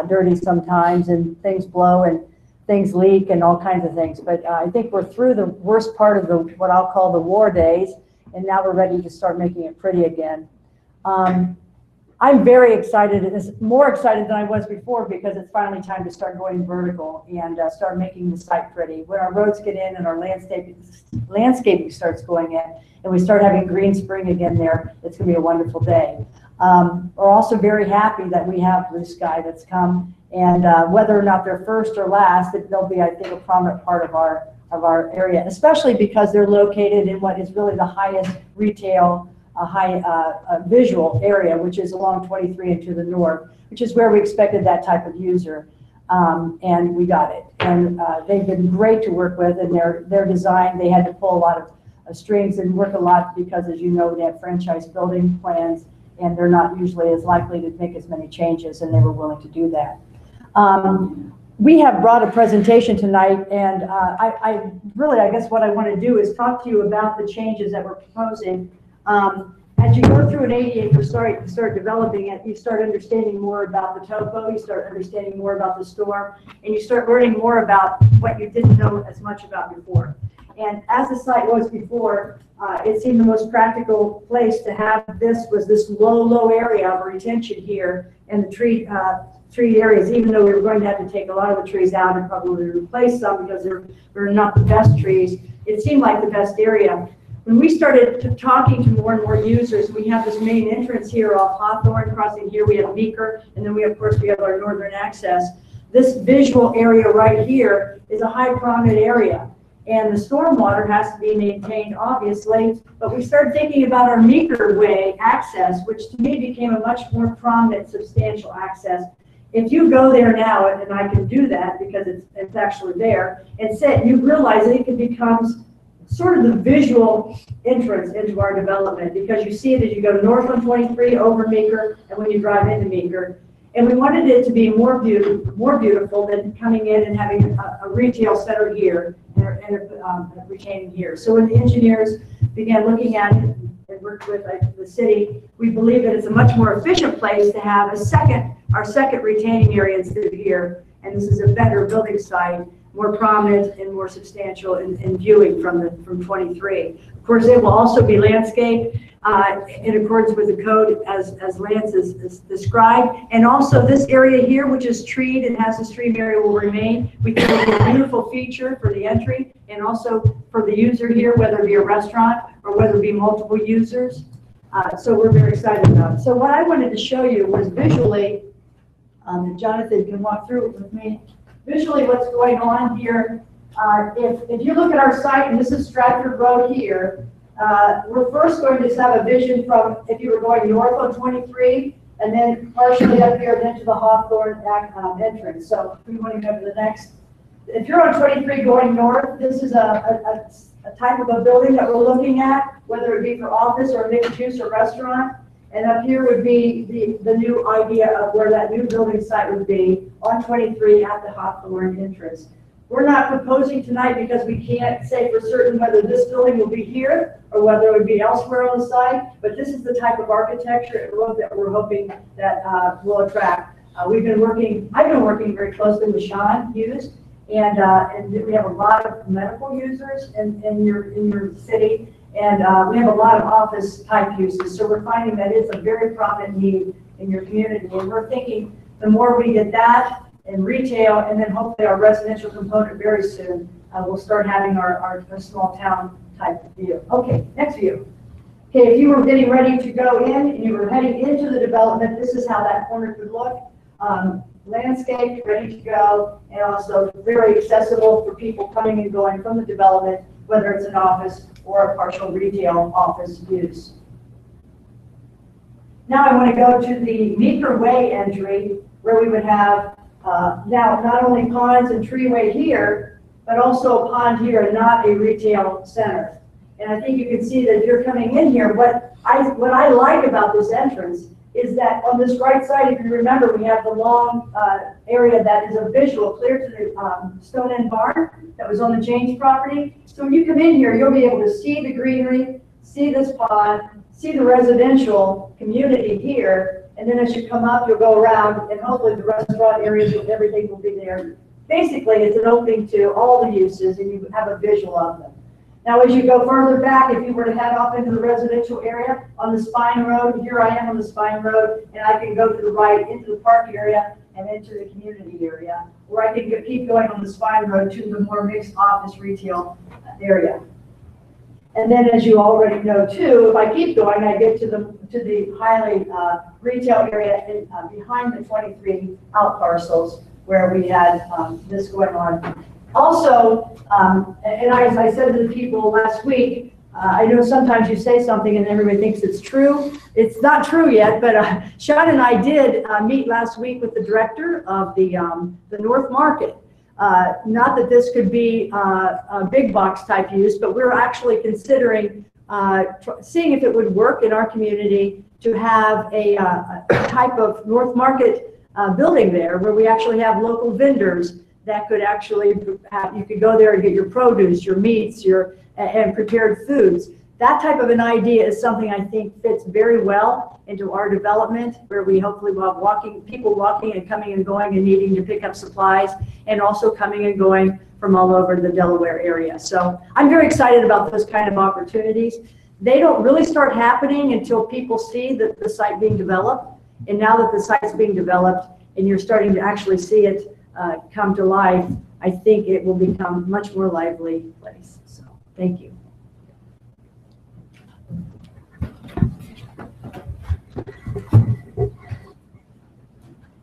dirty sometimes, and things blow and things leak and all kinds of things. But I think we're through the worst part of what I'll call the war days, and now we're ready to start making it pretty again. I'm very excited, more excited than I was before, because it's finally time to start going vertical and start making the site pretty. When our roads get in and our landscaping starts going in, and we start having green spring again there, it's going to be a wonderful day. We're also very happy that we have Blue Sky that's come, and whether or not they're first or last, they'll be, I think, a prominent part of our area, especially because they're located in what is really the highest retail, high visual area, which is along 23 and to the north, which is where we expected that type of user, and we got it. And they've been great to work with, and their design, they had to pull a lot of strings and work a lot because, as you know, they have franchise building plans, and they're not usually as likely to make as many changes, and they were willing to do that. We have brought a presentation tonight, and I guess what I want to do is talk to you about the changes that we're proposing. As you go through an ADA start developing it, you start understanding more about the topo, you start understanding more about the storm, and you start learning more about what you didn't know as much about before. And as the site was before, it seemed the most practical place to have this low area of retention here, and the tree areas, even though we were going to have to take a lot of the trees out and probably replace some because they're not the best trees, it seemed like the best area. When we started talking to more and more users, we have this main entrance here off Hawthorne, crossing here we have Meeker, and then we have our northern access. This visual area right here is a high prominent area, and the stormwater has to be maintained, obviously, but we started thinking about our Meeker Way access, which to me became a much more prominent, substantial access. If you go there now, and I can do that because it's actually there, and sit, you realize that it becomes sort of the visual entrance into our development, because you see it as you go north on 23 over Meeker, and when you drive into Meeker. And we wanted it to be more beautiful than coming in and having a retail center here and a retaining here. So when the engineers began looking at it and worked with the city, we believe that it's a much more efficient place to have our second retaining area instead of here. And this is a better building site, more prominent and more substantial in viewing from 23. Of course, it will also be landscaped in accordance with the code as Lance is described. And also this area here, which is treed and has a stream area, will remain. We think it'll be a beautiful feature for the entry and also for the user here, whether it be a restaurant or whether it be multiple users. So we're very excited about it. So what I wanted to show you was visually, Jonathan can walk through it with me, visually what's going on here. If you look at our site, and this is Stratford Road here, we're first going to have a vision from if you were going north on 23, and then partially up here, then to the Hawthorne entrance. So if we want to go to the next, if you're on 23 going north, this is a type of a building that we're looking at, whether it be for office or mixed use or restaurant. And up here would be the new idea of where that new building site would be on 23 at the Hawthorne entrance. We're not proposing tonight because we can't say for certain whether this building will be here or whether it would be elsewhere on the site, but this is the type of architecture and look that we're hoping that will attract. I've been working very closely with Sean Hughes, and we have a lot of medical users in your city, and we have a lot of office type uses. So we're finding that it's a very prominent need in your community, and we're thinking the more we get that in retail, and then hopefully our residential component very soon, we'll start having our small town type of view. Okay, next view. Okay, if you were getting ready to go in and you were heading into the development, this is how that corner could look. Landscaped, ready to go, and also very accessible for people coming and going from the development, whether it's an office or a partial retail office use. Now I want to go to the Meeker Way entry, where we would have now not only ponds and treeway here, but also a pond here and not a retail center. And I think you can see that if you're coming in here, what I like about this entrance is that on this right side, if you remember, we have the long area that is a visual clear to the Stone End Barn that was on the James property. So when you come in here, you'll be able to see the greenery, see this pond, see the residential community here, and then as you come up, you'll go around, and hopefully the restaurant areas and everything will be there. Basically, it's an opening to all the uses, and you have a visual of them. Now, as you go further back, if you were to head off into the residential area on the Spine Road, here I am on the Spine Road, and I can go to the right into the park area and into the community area, or I can keep going on the Spine Road to the more mixed office retail area. And then, as you already know too, if I keep going, I get to the highly retail area behind the 23 out parcels where we had this going on. Also, and as I said to the people last week, I know sometimes you say something and everybody thinks it's true. It's not true yet, but Sean and I did meet last week with the director of the North Market. Not that this could be a big box type use, but we're actually considering seeing if it would work in our community to have a type of North Market building there where we actually have local vendors that could actually have, you could go there and get your produce, your meats, and prepared foods. That type of an idea is something I think fits very well into our development, where we hopefully will have people walking and coming and going and needing to pick up supplies, and also coming and going from all over the Delaware area. So I'm very excited about those kind of opportunities. They don't really start happening until people see the site being developed. And now that the site's being developed and you're starting to actually see it come to life, I think it will become a much more lively place. So thank you.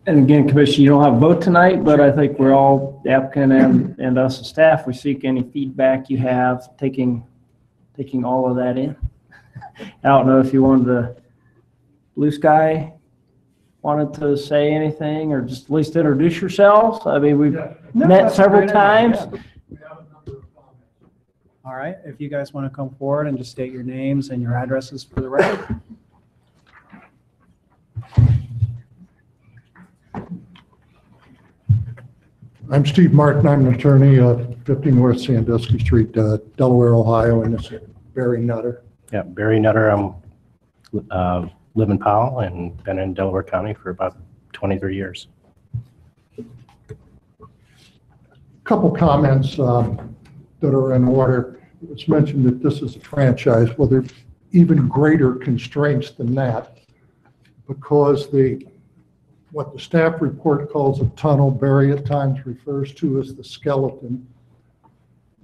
And again, Commissioner, you don't have a vote tonight, but I think we're all, the applicant and us as staff, we seek any feedback you have, taking all of that in. I don't know if you wanted to, Blue Sky wanted to say anything or just at least introduce yourselves. I mean, we've met several times. All right, if you guys want to come forward and just state your names and your addresses for the record. I'm Steve Martin. I'm an attorney, 50 North Sandusky Street, Delaware, Ohio, and this is Barry Nutter. Yeah, Barry Nutter. I'm live in Powell and been in Delaware County for about 23 years. Couple comments that are in order. It was mentioned that this is a franchise. Well, there's even greater constraints than that because what the staff report calls a tunnel, Barry at times refers to as the skeleton.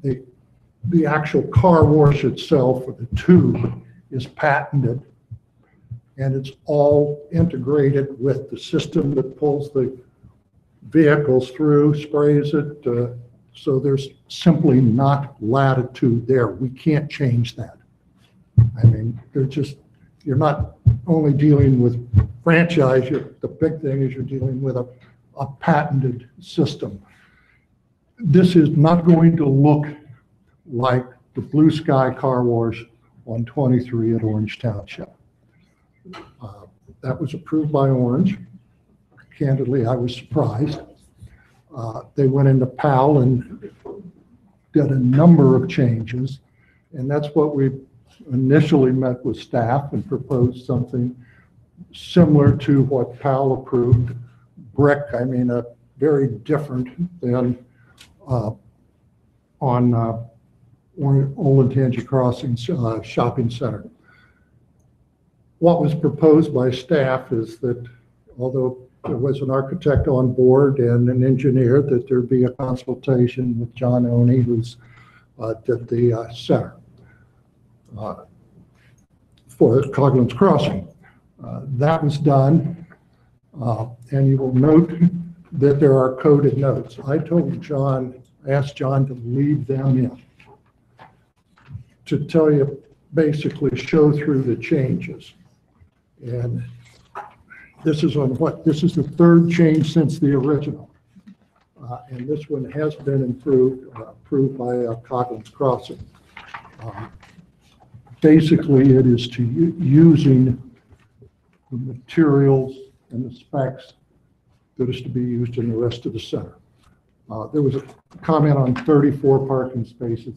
The actual car wash itself, or the tube, is patented, and it's all integrated with the system that pulls the vehicles through, sprays it. So there's simply not latitude there. We can't change that. I mean, you're not only dealing with franchise, the big thing is you're dealing with a patented system. This is not going to look like the Blue Sky Car Wash on 23 at Orange Township. That was approved by Orange. Candidly, I was surprised. They went into Powell and did a number of changes, and that's what we initially met with staff and proposed something similar to what Powell approved. Brick, I mean, very different than on Olentangy Crossings Shopping Center. What was proposed by staff is that although there was an architect on board and an engineer, that there be a consultation with John Oney, who's did the center for Coughlin's Crossing. That was done, and you will note that there are coded notes. I asked John to leave them in to tell you, basically show through the changes. And this is this is the third change since the original. And this one has been approved by Coughlin's Crossing. Basically, it is to using the materials and the specs that is to be used in the rest of the center. There was a comment on 34 parking spaces.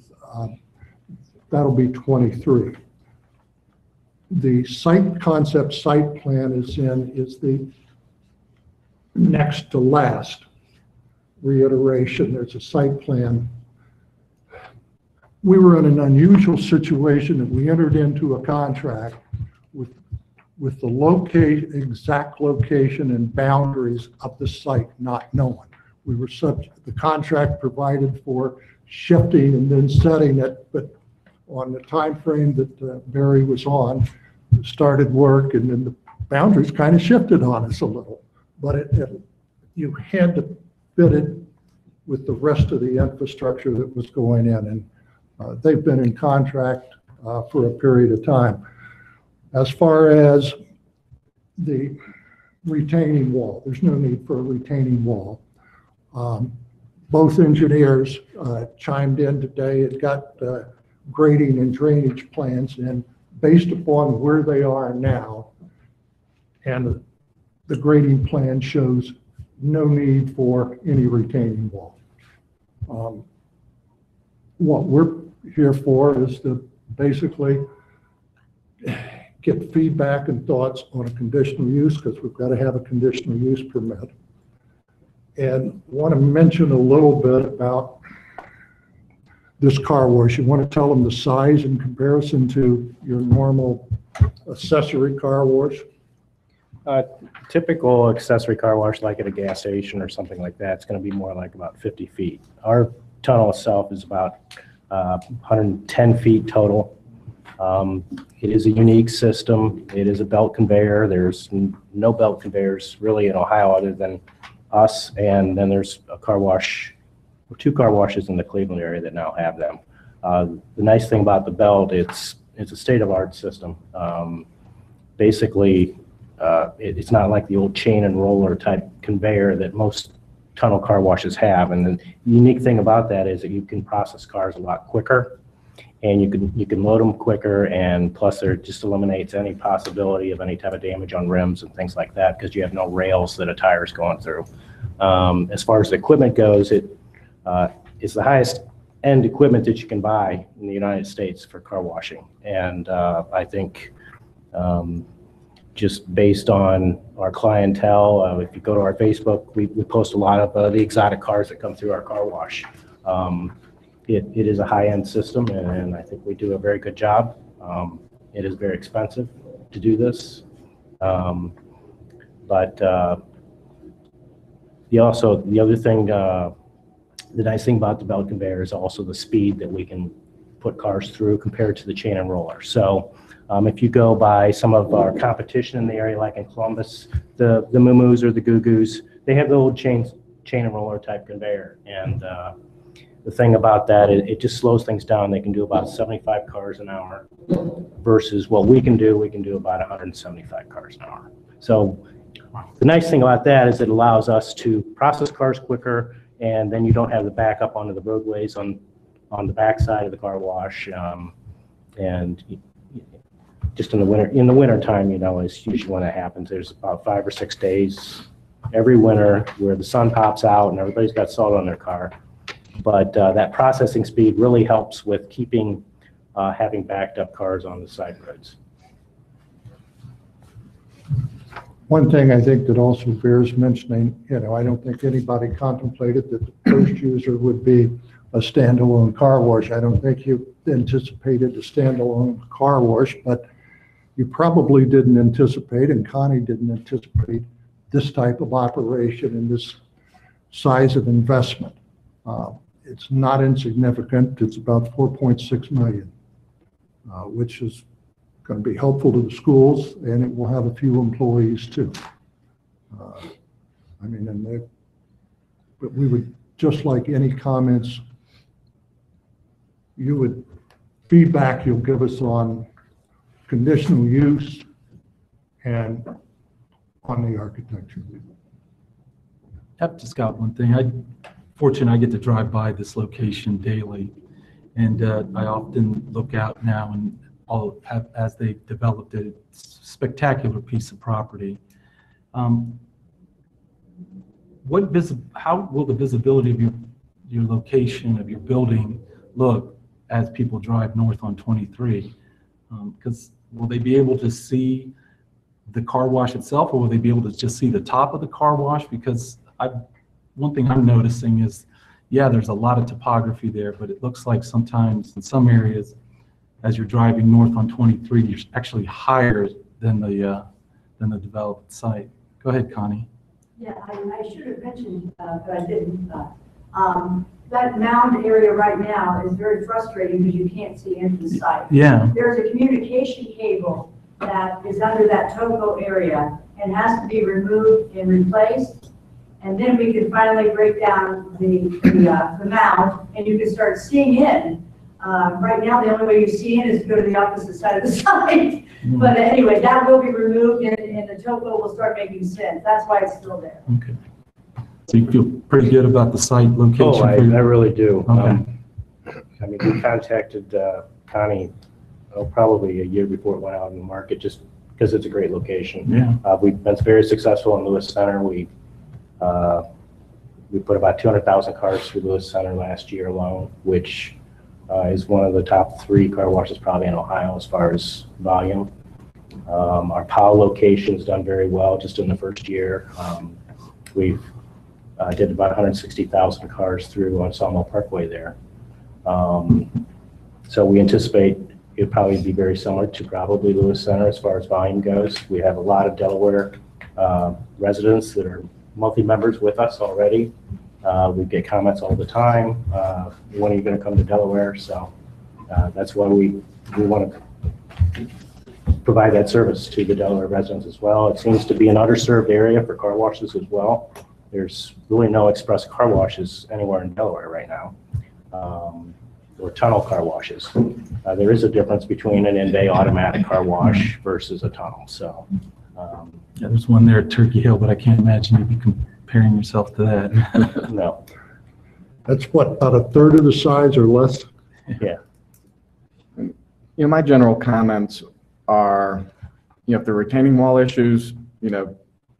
That'll be 23. The concept site plan is the next to last reiteration. There's a site plan. We were in an unusual situation that we entered into a contract with the exact location and boundaries of the site not known. We were the contract provided for shifting and then setting it, but on the time frame that Barry was on, started work, and then the boundaries kind of shifted on us a little. But you had to fit it with the rest of the infrastructure that was going in, and they've been in contract for a period of time. As far as the retaining wall, there's no need for a retaining wall. Both engineers chimed in today and got grading and drainage plans, and based upon where they are now, and the grading plan shows no need for any retaining wall. What we're here for is to basically get feedback and thoughts on a conditional use, because we've got to have a conditional use permit. And want to mention a little bit about this car wash. You want to tell them the size in comparison to your normal accessory car wash? Typical accessory car wash, like at a gas station or something like that, it's going to be more like about 50 feet. Our tunnel itself is about 110 feet total. It is a unique system. It is a belt conveyor. There's no belt conveyors really in Ohio other than us, and then there's a car wash, or 2 car washes in the Cleveland area that now have them. The nice thing about the belt, it's a state-of-the-art system. Basically, it's not like the old chain and roller type conveyor that most tunnel car washes have. And the unique thing about that is that you can process cars a lot quicker, and you can load them quicker, and plus it just eliminates any possibility of any type of damage on rims and things like that, because you have no rails that a tire is going through. As far as the equipment goes, it is the highest end equipment that you can buy in the United States for car washing. And I think just based on our clientele, if you go to our Facebook, we post a lot of the exotic cars that come through our car wash. It is a high-end system, and I think we do a very good job. It is very expensive to do this. But the other thing, the nice thing about the belt conveyor is also the speed that we can put cars through compared to the chain and roller. So if you go by some of our competition in the area, like in Columbus, the Moo-Moos or the Goo-Goos, they have the old chain and roller type conveyor. And the thing about that, it just slows things down. They can do about 75 cars an hour versus what we can do about 175 cars an hour. So the nice thing about that is it allows us to process cars quicker, and then you don't have the backup onto the roadways on the backside of the car wash. And just in the winter time, is usually when it happens. There's about 5 or 6 days every winter where the sun pops out and everybody's got salt on their car. But that processing speed really helps with keeping having backed up cars on the side roads. One thing I think that also bears mentioning, I don't think anybody contemplated that the first user would be a standalone car wash. I don't think you anticipated a standalone car wash, but you probably didn't anticipate, and Connie didn't anticipate, this type of operation and this size of investment. It's not insignificant. It's about $4.6 million, which is going to be helpful to the schools, and it will have a few employees too. But we would, just like any comments, feedback you'll give us on conditional use and on the architecture. I've just got one thing. Fortunately, I get to drive by this location daily, and I often look out now and as they developed it, it's a spectacular piece of property. How will the visibility of your location, of your building look as people drive north on 23? Because will they be able to see the car wash itself, or will they be able to just see the top of the car wash? Because one thing I'm noticing is, yeah, there's a lot of topography there, but it looks like sometimes in some areas, as you're driving north on 23, you're actually higher than the developed site. Go ahead, Connie. Yeah, I should have mentioned, but I didn't. That mound area right now is very frustrating because you can't see into the site. Yeah. There's a communication cable that is under that topo area and has to be removed and replaced. And then we can finally break down the mound, and you can start seeing in. Right now, the only way you see in is to go to the opposite side of the site. But anyway, that will be removed, and the topo will start making sense. That's why it's still there. Okay. So you feel pretty good about the site location? Oh, I really do. Okay. We contacted Connie probably a year before it went out in the market, just because it's a great location. Yeah. We've been very successful in Lewis Center. We put about 200,000 cars through Lewis Center last year alone, which is one of the top 3 car washes probably in Ohio as far as volume. Our Powell location's done very well just in the first year. We've did about 160,000 cars through on Sawmill Parkway there. So we anticipate it'll probably be very similar to probably Lewis Center as far as volume goes. We have a lot of Delaware residents that are multi-members with us already. We get comments all the time. When are you going to come to Delaware? So that's why we want to provide that service to the Delaware residents as well. It seems to be an underserved area for car washes as well. There's really no express car washes anywhere in Delaware right now, or tunnel car washes. There is a difference between an in-bay automatic car wash versus a tunnel. So, yeah, there's one there at Turkey Hill, but I can't imagine you'd be comparing yourself to that. No. That's what, about a third of the size or less? Yeah. My general comments are, if the retaining wall issues,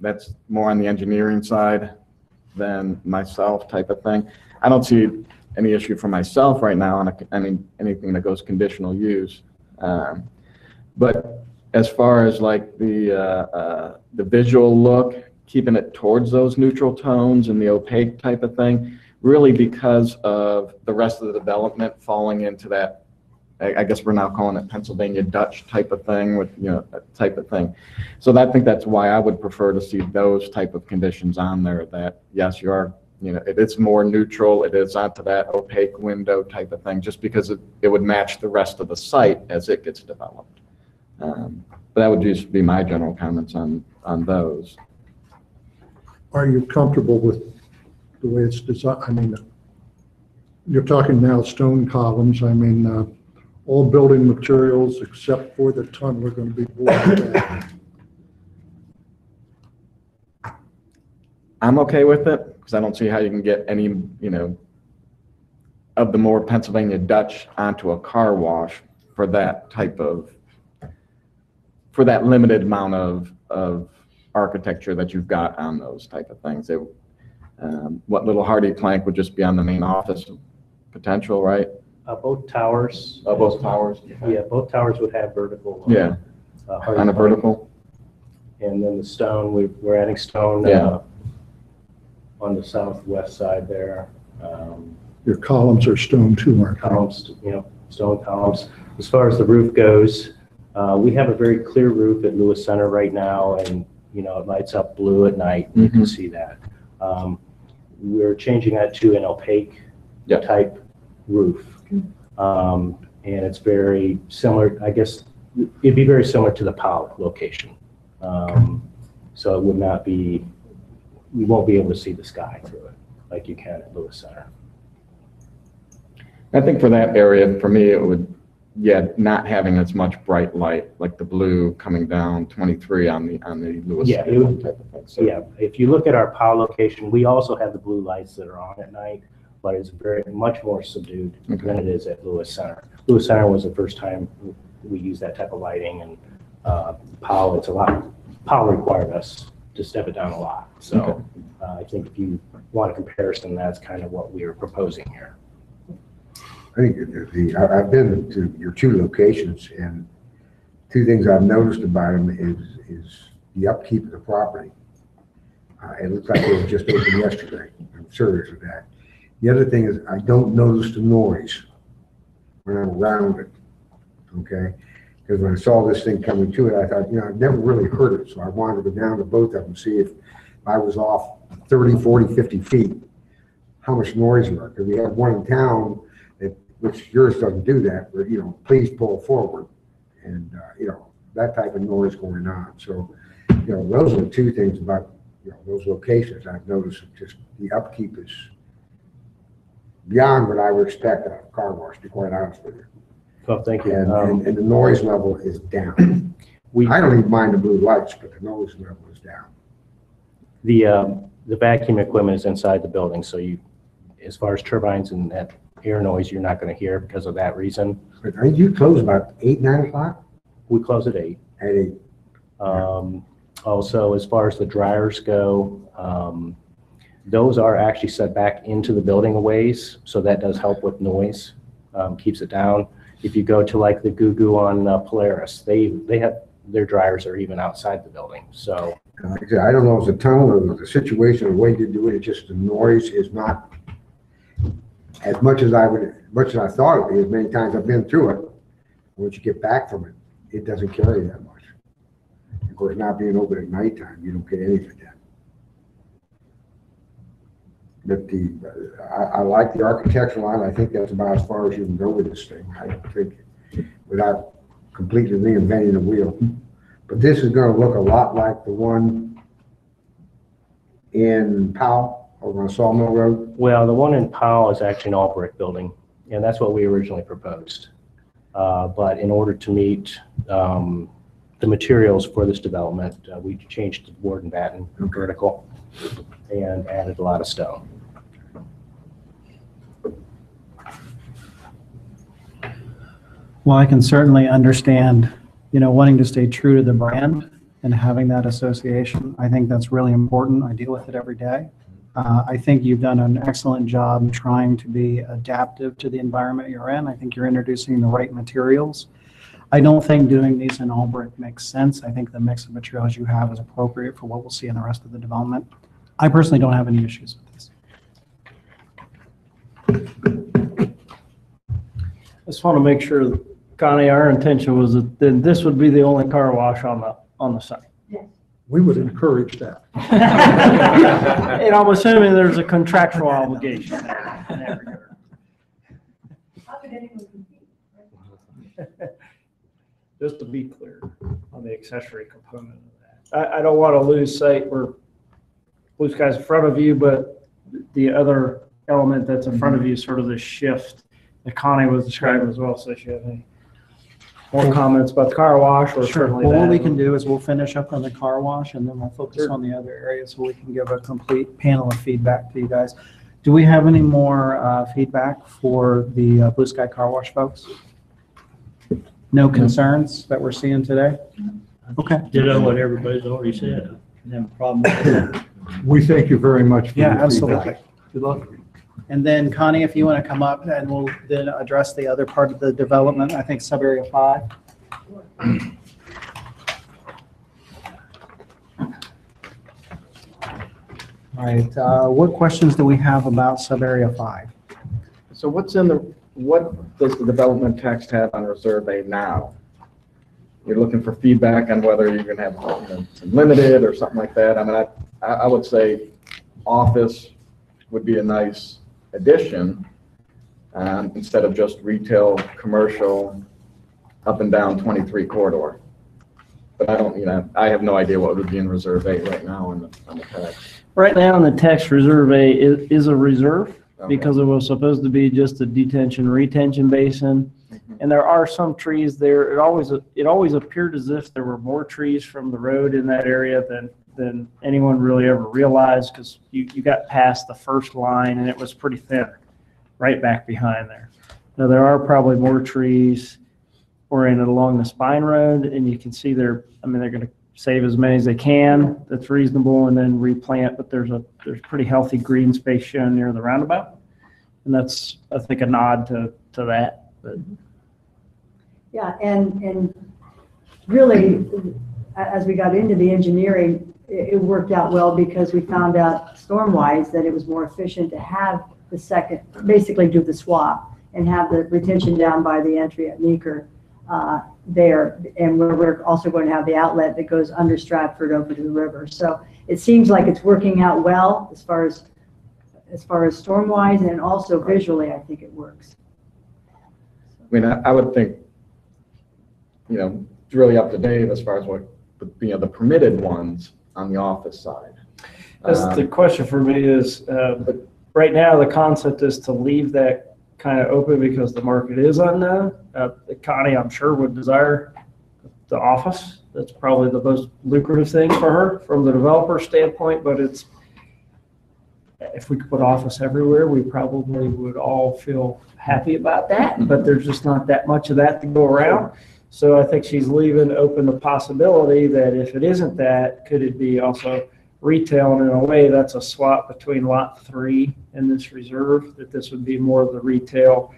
that's more on the engineering side. than myself type of thing. I don't see any issue for myself right now on anything that goes conditional use. But as far as like the visual look, keeping it towards those neutral tones and the opaque type of thing, really because of the rest of the development falling into that, I guess we're now calling it Pennsylvania Dutch type of thing with, that type of thing. So I think that's why I would prefer to see those type of conditions on there, that yes, you are, it is more neutral, it is onto that opaque window type of thing, just because it would match the rest of the site as it gets developed. But that would just be my general comments on those. Are you comfortable with the way it's designed? I mean, you're talking now stone columns. I mean, all building materials except for the tunnel are going to be boarded back. I'm okay with it because I don't see how you can get any, of the more Pennsylvania Dutch onto a car wash for that type of, for that limited amount of architecture that you've got on those type of things. What little hardy plank would just be on the main office potential, right? Both towers. Both towers? Yeah, both towers would have vertical. Yeah, hardy on a plank. vertical? And then the stone, we're adding stone on the southwest side there. Your columns are stone too, aren't they? Columns, stone columns. As far as the roof goes, we have a very clear roof at Lewis Center right now, and it lights up blue at night. You can see that. We're changing that to an opaque type roof. And it's very similar, I guess, it'd be very similar to the Powell location. So it would not be, you won't be able to see the sky through it like you can at Lewis Center. I think for that area, for me, it would, not having as much bright light, like the blue coming down 23 on the Lewis Yeah, Center type of thing. So, yeah, if you look at our Powell location, we also have the blue lights that are on at night, but it's very much more subdued than it is at Lewis Center. Lewis Center was the first time we used that type of lighting, and Powell, Powell required us to step it down a lot. So I think if you want a comparison, that's kind of what we are proposing here. I think I've been to your two locations, and two things I've noticed about them is the upkeep of the property. It looks like it was just opened yesterday. I'm serious with that. The other thing is I don't notice the noise when I'm around it, okay? Because when I saw this thing coming to it, I thought, I've never really heard it, so I wanted to go down to both of them, see if I was off 30, 40, 50 feet, how much noise there are. Because we have one in town, which yours doesn't do that, where, please pull forward. And, that type of noise going on. So, those are the two things about, those locations I've noticed. Just the upkeep is beyond what I would expect out of a car wash, to be quite honest with you. Well, thank you. And the noise level is down. I don't even mind the blue lights, but the noise level is down. The vacuum equipment is inside the building, so as far as turbines and that air noise, you're not going to hear because of that reason. But you close about 8, 9 o'clock? We close at 8. At 8. Also, as far as the dryers go, those are actually set back into the building a ways, so that does help with noise, keeps it down. If you go to like the Goo on Polaris, they have their dryers are even outside the building. So like I said, I don't know if it's a tunnel or the situation, the way to do it, it's just the noise is not as much as I thought it would be. As many times I've been through it, once you get back from it, it doesn't carry that much. Of course, not being open at nighttime, you don't get any of it then. But I like the architectural line. I think that's about as far as you can go with this thing. I think without completely reinventing the wheel. But this is going to look a lot like the one in Powell over on Sawmill Road. Well, the one in Powell is actually an all brick building, and that's what we originally proposed. But in order to meet the materials for this development, we changed the board and batten vertical and added a lot of stone. Well, I can certainly understand, wanting to stay true to the brand and having that association. I think that's really important. I deal with it every day. I think you've done an excellent job trying to be adaptive to the environment you're in. I think you're introducing the right materials. I don't think doing these in all brick makes sense. I think the mix of materials you have is appropriate for what we'll see in the rest of the development. I personally don't have any issues with this. I just want to make sure, Connie, our intention was that this would be the only car wash on the site. We would encourage that. And I'm assuming there's a contractual obligation there in that regard. Just to be clear on the accessory component of that. I don't want to lose sight where blue sky's in front of you, but the other element that's in front of you is sort of the shift that Connie was describing as well. So if you have any more comments about the car wash or Sure. certainly Well, what we that. can do is we'll finish up on the car wash and then we'll focus on the other areas so we can give a complete panel of feedback to you guys. Do we have any more feedback for the Blue Sky Car Wash folks? No concerns that we're seeing today? Okay. Ditto what everybody's already said. I have a problem with that. We thank you very much for Yeah, your absolutely. feedback. Good luck. And then Connie, if you want to come up and we'll then address the other part of the development, I think sub-area 5. All right, what questions do we have about sub-area 5? So what does the development text have on Reserve A now? You're looking for feedback on whether you're going to have limited or something like that. I mean, I would say office would be a nice addition instead of just retail, commercial, up and down 23 corridor. But I don't, I have no idea what would be in Reserve A right now on the text. Right now in the text, Reserve A is a reserve because it was supposed to be just a detention retention basin. And there are some trees there. It always appeared as if there were more trees from the road in that area than anyone really ever realized, because you got past the first line and it was pretty thin right back behind there. Now there are probably more trees oriented along the spine road, and you can see they're going to save as many as they can that's reasonable and then replant, but there's pretty healthy green space shown near the roundabout, and that's, I think, a nod to that. But Yeah, and really, as we got into the engineering, it worked out well because we found out storm-wise that it was more efficient to have the second, basically do the swap and have the retention down by the entry at Meeker there. And we're also going to have the outlet that goes under Stratford over to the river. So it seems like it's working out well as far as storm-wise, and also visually, I think it works. I mean, I would think, it's really up to Dave as far as what, the permitted ones on the office side. that's the question for me is, right now the concept is to leave that kind of open because the market is unknown. Connie, I'm sure, would desire the office. That's probably the most lucrative thing for her from the developer standpoint, but if we could put office everywhere, we probably would all feel happy about that, but there's just not that much of that to go around. So I think she's leaving open the possibility that if it isn't that, could it be also retail? And in a way, that's a swap between lot 3 and this reserve, that this would be more of the retail,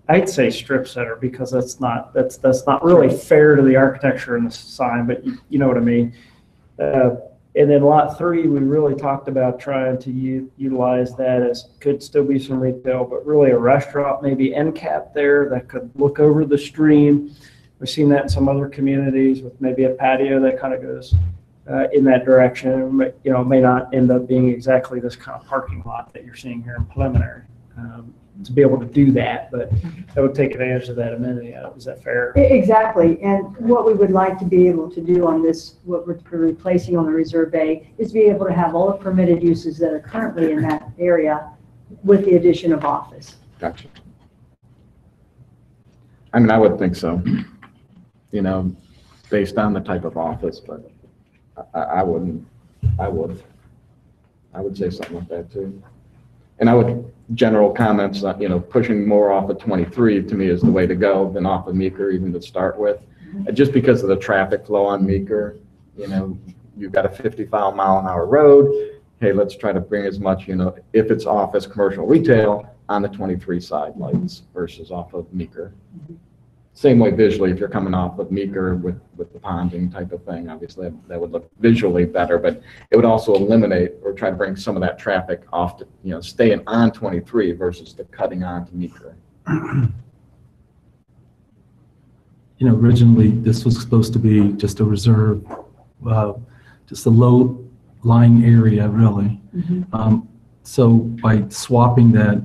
I'd say strip center, because that's not really fair to the architecture and the sign, but you know what I mean. And then lot 3, we really talked about trying to utilize that as could still be some retail, but really a restaurant, maybe end cap there that could look over the stream. We've seen that in some other communities with maybe a patio that kind of goes in that direction. May not end up being exactly this kind of parking lot that you're seeing here in preliminary. To be able to do that, but that would take advantage of that amenity. Is that fair? Exactly, and what we would like to be able to do on this, what we're replacing on the Reserve A, is be able to have all the permitted uses that are currently in that area with the addition of office. Gotcha. I mean, I would think so, based on the type of office, but I would say something like that too. And general comments, pushing more off of 23 to me is the way to go than off of Meeker, even to start with. Just because of the traffic flow on Meeker, you've got a 55-mile-an-hour road, hey, let's try to bring as much, if it's office, commercial, retail, on the 23 side lights versus off of Meeker. Same way visually, if you're coming off of Meeker with the ponding type of thing, obviously that would look visually better, but it would also eliminate or try to bring some of that traffic off to, staying on 23 versus the cutting on to Meeker. Originally, this was supposed to be just a reserve, just a low-lying area, really. So by swapping that,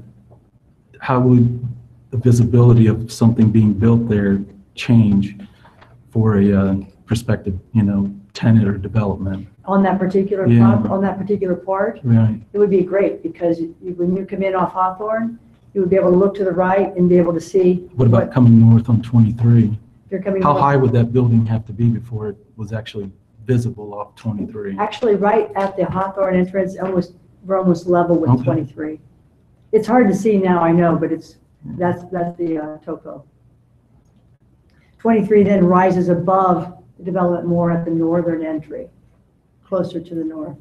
how would the visibility of something being built there change for a prospective, tenant or development? On that particular, Yeah. on that particular part, Right. it would be great because when you come in off Hawthorne, you would be able to look to the right and be able to see. What about coming north on 23? If you're coming How north- high would that building have to be before it was actually visible off 23? Actually, right at the Hawthorne entrance, we're almost level with Okay. 23. It's hard to see now, I know, but that's the topo. 23 then rises above the development more at the northern entry, closer to the north.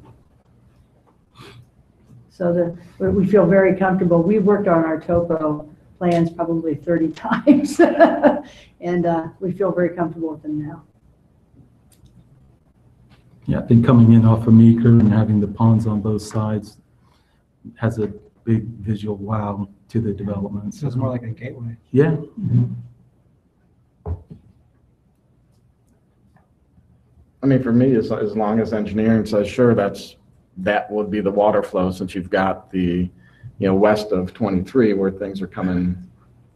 So we feel very comfortable. We worked on our topo plans probably 30 times, and we feel very comfortable with them now. Yeah, I think coming in off of Meeker and having the ponds on both sides has a big visual wow to the development. So it's more like a gateway. Yeah. I mean, for me, as long as engineering says, sure, that would be the water flow, since you've got the, west of 23 where things are coming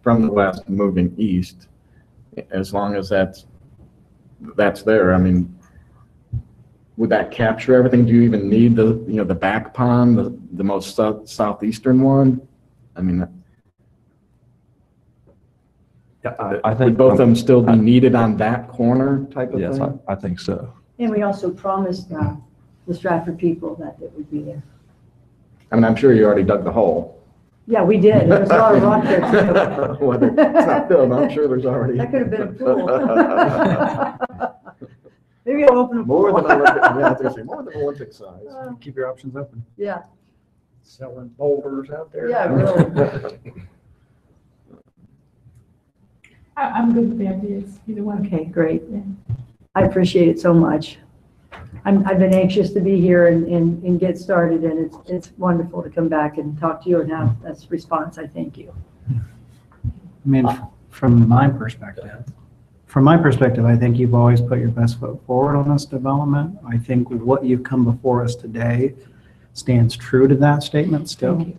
from the west and moving east. As long as that's there, I mean, would that capture everything? Do you even need the back pond, the most southeastern one? I mean, I think would both of them still be needed on that corner type of Yes, thing? I think so. And we also promised the Stratford people that it would be there. I mean, I'm sure you already dug the hole. Yeah, we did. There was a lot of rock there too. Whether it's not filled, I'm sure there's already. That could have been a pool. Maybe I'll open a pool. More than Olympic, yeah, I was gonna say, more than Olympic size. Keep your options open. Yeah, Selling boulders out there. yeah, really. I'm good with the ideas, either one. Okay, great. I appreciate it so much. I've been anxious to be here and get started, and it's wonderful to come back and talk to you and have this response. I thank you. I mean, from my perspective, I think you've always put your best foot forward on this development. I think what you've come before us today stands true to that statement still. Thank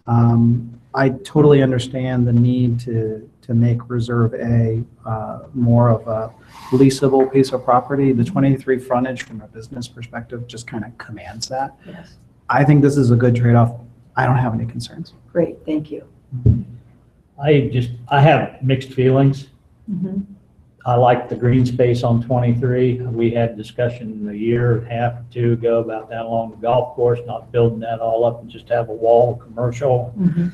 you. I totally understand the need to make Reserve A more of a leasable piece of property. The 23 frontage from a business perspective just kind of commands that. Yes. I think this is a good trade-off. I don't have any concerns. Great, thank you. I have mixed feelings. Mhm. I like the green space on 23. We had discussion a year and a half or two ago about that along the golf course, not building that all up and just have a wall commercial. Mhm.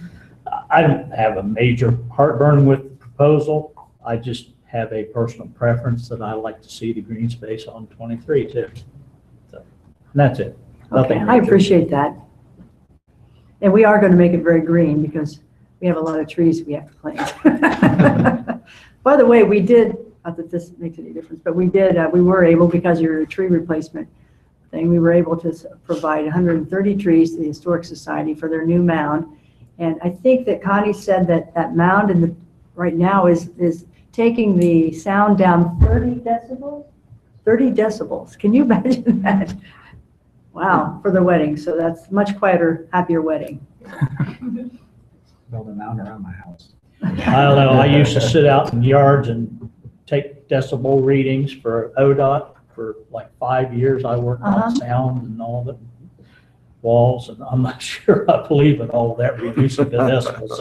I don't have a major heartburn with the proposal. I just have a personal preference that I like to see the green space on 23 too. So, and that's it. Okay, Nothing I major. appreciate that. And we are going to make it very green because we have a lot of trees we have to plant. By the way, we did, not that this makes any difference, but we were able, because of your tree replacement thing, we were able to provide 130 trees to the Historic Society for their new mound. And I think that Connie said that that mound right now is taking the sound down 30 decibels? 30 decibels. Can you imagine that? Wow, for the wedding. So that's much quieter, happier wedding. Build a mound around my house. I don't know, I used to sit out in yards and take decibel readings for ODOT for like 5 years. I worked on sound and all the walls, and I'm not sure I believe in all that reducing the decibels.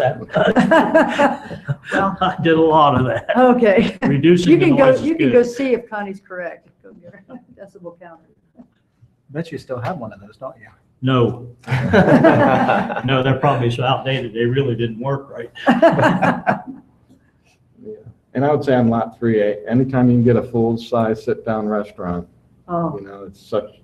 Well, I did a lot of that. Okay. Reducing You the can go, noise is you can good. go see if Connie's correct. Go get her decibel counter. Bet you still have one of those, don't you? No. No, they're probably so outdated, they really didn't work right. And I would say on lot 3A, anytime you can get a full-size sit-down restaurant, Oh. it's such,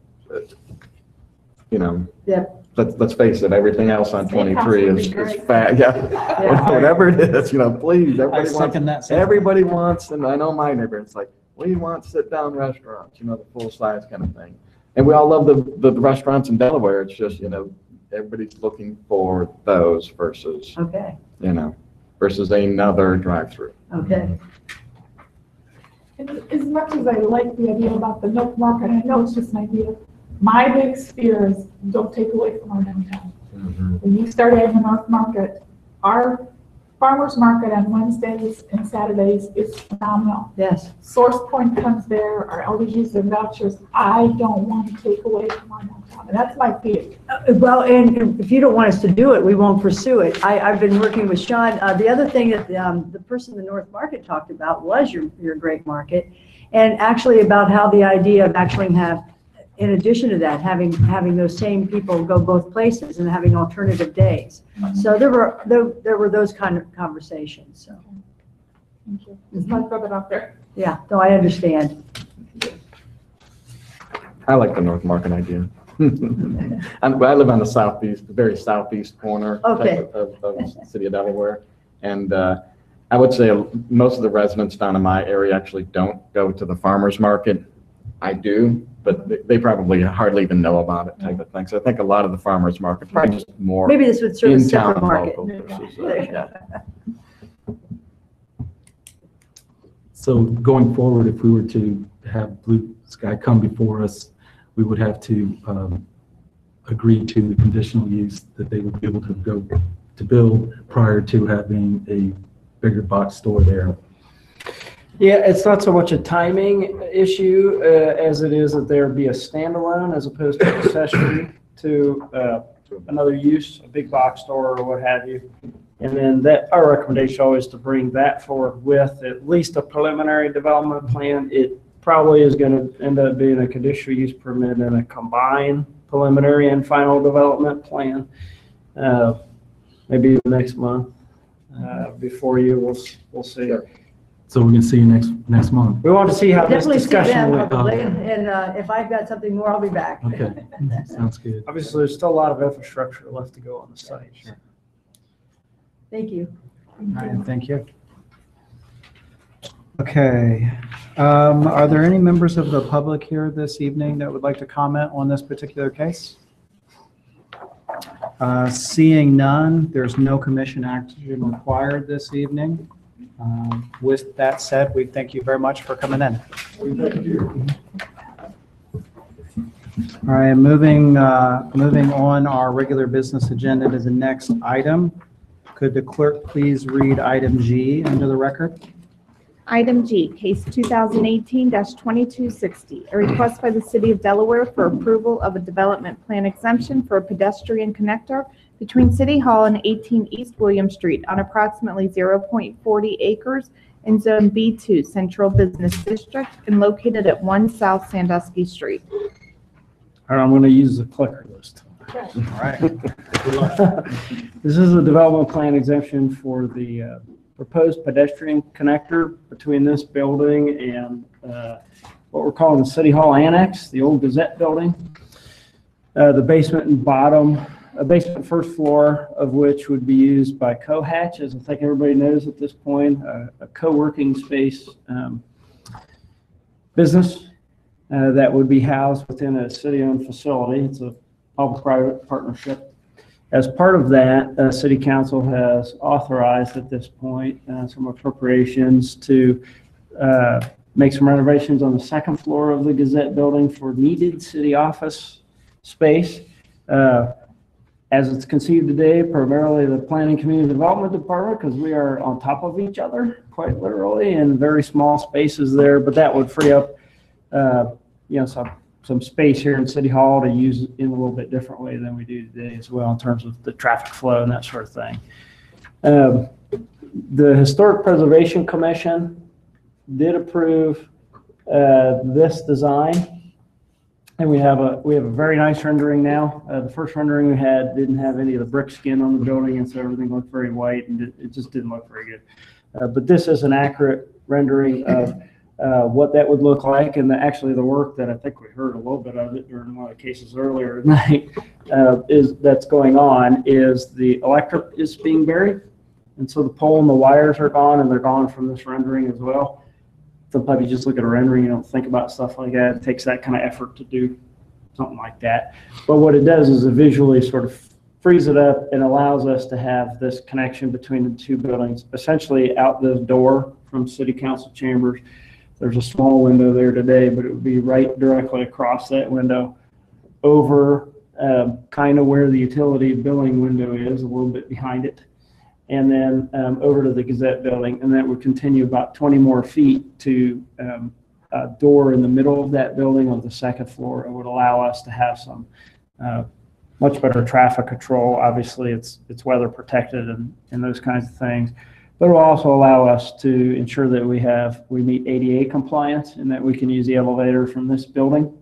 Yep. let's face it, everything else on Steakhouse 23 would be is great. fat, yeah. Whatever it is, please, everybody second that wants, sentiment. everybody wants, and I know my neighbor, it's like, we want sit-down restaurants, the full-size kind of thing. And we all love the restaurants in Delaware, it's just, everybody's looking for those versus, Okay, versus another drive-through. okay. And as much as I like the idea about the Nook Market, I know it's just an idea. My biggest fear is don't take away from our downtown. When you start having the North Market, our farmers market on Wednesdays and Saturdays is phenomenal. Yes. Source Point comes there, our elders use their vouchers. I don't want to take away from our downtown, and that's my fear. Well, and if you don't want us to do it, we won't pursue it. I've been working with Sean. The other thing that the person in the North Market talked about was your Great Market, and actually about how the idea of actually in addition to that, having those same people go both places and having alternative days. So there were those kind of conversations. So Thank you. Just want to throw that out there. yeah, no, I understand. I like the North Market idea. I live on the very southeast corner Okay. of the city of Delaware. And I would say most of the residents down in my area actually don't go to the farmer's market. I do, but they probably hardly even know about it type of thing. So I think a lot of the farmer's market, probably just more Maybe this would serve a in-town separate market. local versus, yeah. So going forward, if we were to have Blue Sky come before us, we would have to agree to the conditional use that they would be able to go to build prior to having a bigger box store there. Yeah, it's not so much a timing issue as it is that there be a standalone as opposed to accessory to another use, a big box store or what have you. And then our recommendation always to bring that forward with at least a preliminary development plan. It probably is going to end up being a conditional use permit and a combined preliminary and final development plan. Maybe next month before you, we'll see. So we're going to see you next month. We want to see how this Definitely see discussion them, went. probably, and if I've got something more, I'll be back. Okay, sounds good. Obviously, there's still a lot of infrastructure left to go on the site. Thank you. All right, thank you. Okay. Are there any members of the public here this evening that would like to comment on this particular case? Seeing none, there's no commission action required this evening. With that said, we thank you very much for coming in. Thank you. All right, moving on our regular business agenda to the next item. Could the clerk please read item G into the record? Item G, case 2018-2260, a request by the City of Delaware for approval of a development plan exemption for a pedestrian connector between City Hall and 18 East William Street on approximately 0.40 acres in Zone B2 Central Business District and located at 1 South Sandusky Street. All right, I'm going to use the clicker list. All right. This is a development plan exemption for the proposed pedestrian connector between this building and what we're calling the City Hall Annex, the old Gazette building. The basement and basement first floor of which would be used by Cohatch, as I think everybody knows at this point, a co-working space business that would be housed within a city-owned facility. It's a public-private partnership. As part of that, City Council has authorized at this point some appropriations to make some renovations on the second floor of the Gazette building for needed city office space. As it's conceived today, primarily the Planning Community Development Department, because we are on top of each other, quite literally, in very small spaces there, but that would free up some space here in City Hall to use in a little bit different way than we do today as well in terms of the traffic flow and that sort of thing. The Historic Preservation Commission did approve this design, and we have a very nice rendering now. The first rendering we had didn't have any of the brick skin on the building, and so everything looked very white, and it just didn't look very good. But this is an accurate rendering of what that would look like. And actually the work that I think we heard a little bit of it during one of the cases earlier tonight that's going on is the electric is being buried. And so the pole and the wires are gone, and they're gone from this rendering as well. Sometimes you just look at a rendering, you don't think about stuff like that. It takes that kind of effort to do something like that. But what it does is it visually sort of frees it up and allows us to have this connection between the two buildings, essentially out the door from city council chambers. There's a small window there today, but it would be right directly across that window over kind of where the utility billing window is, a little bit behind it, and then over to the Gazette building. And that would continue about 20 more feet to a door in the middle of that building on the second floor. It would allow us to have some much better traffic control. Obviously, it's weather protected and those kinds of things. But it will also allow us to ensure that we meet ADA compliance and that we can use the elevator from this building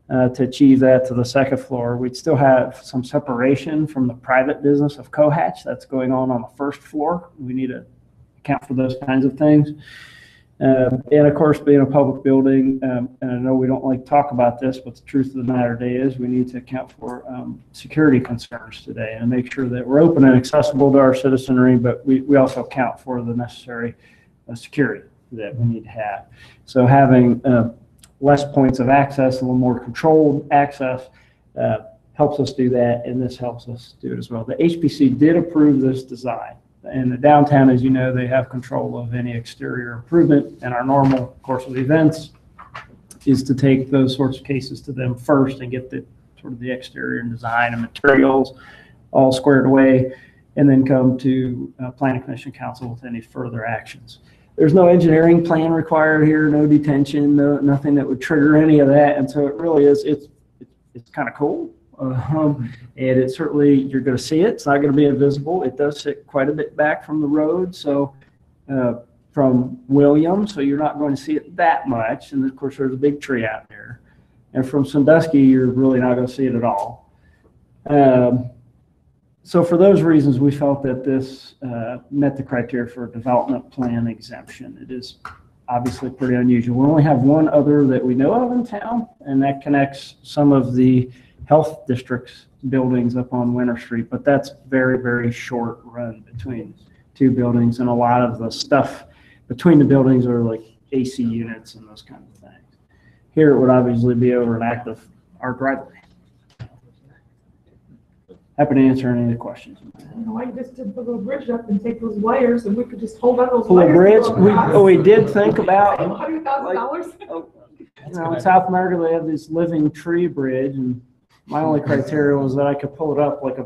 to achieve that to the second floor. We'd still have some separation from the private business of Cohatch that's going on the first floor. We need to account for those kinds of things. And of course, being a public building, and I know we don't like to talk about this, but the truth of the matter today is we need to account for security concerns today and make sure that we're open and accessible to our citizenry, but we also account for the necessary security that we need to have. So having less points of access, a little more controlled access helps us do that, and this helps us do it as well. The HPC did approve this design. And the downtown, as you know, they have control of any exterior improvement, and our normal course of events is to take those sorts of cases to them first and get the sort of the exterior and design and materials all squared away, and then come to Planning Commission Council with any further actions. There's no engineering plan required here, no detention, nothing that would trigger any of that, and so it really is, it's kind of cool. And it certainly, you're going to see it. It's not going to be invisible. It does sit quite a bit back from the road, so from William, so you're not going to see it that much. And of course, there's a big tree out there. And from Sandusky, you're really not going to see it at all. So for those reasons, we felt that this met the criteria for a development plan exemption. It is obviously pretty unusual. We only have one other that we know of in town, and that connects some of the health district's buildings up on Winter Street, but that's very, very short run between two buildings, and a lot of the stuff between the buildings are like AC units and those kinds of things. Here it would obviously be over an active our driveway. Happy to answer any of the questions. You know, I just did put a little bridge up and take those wires, and we could just hold on those Pull a wires. bridge. We did think about $100,000. You know, in South America, they have this living tree bridge, and my only criteria was that I could pull it up like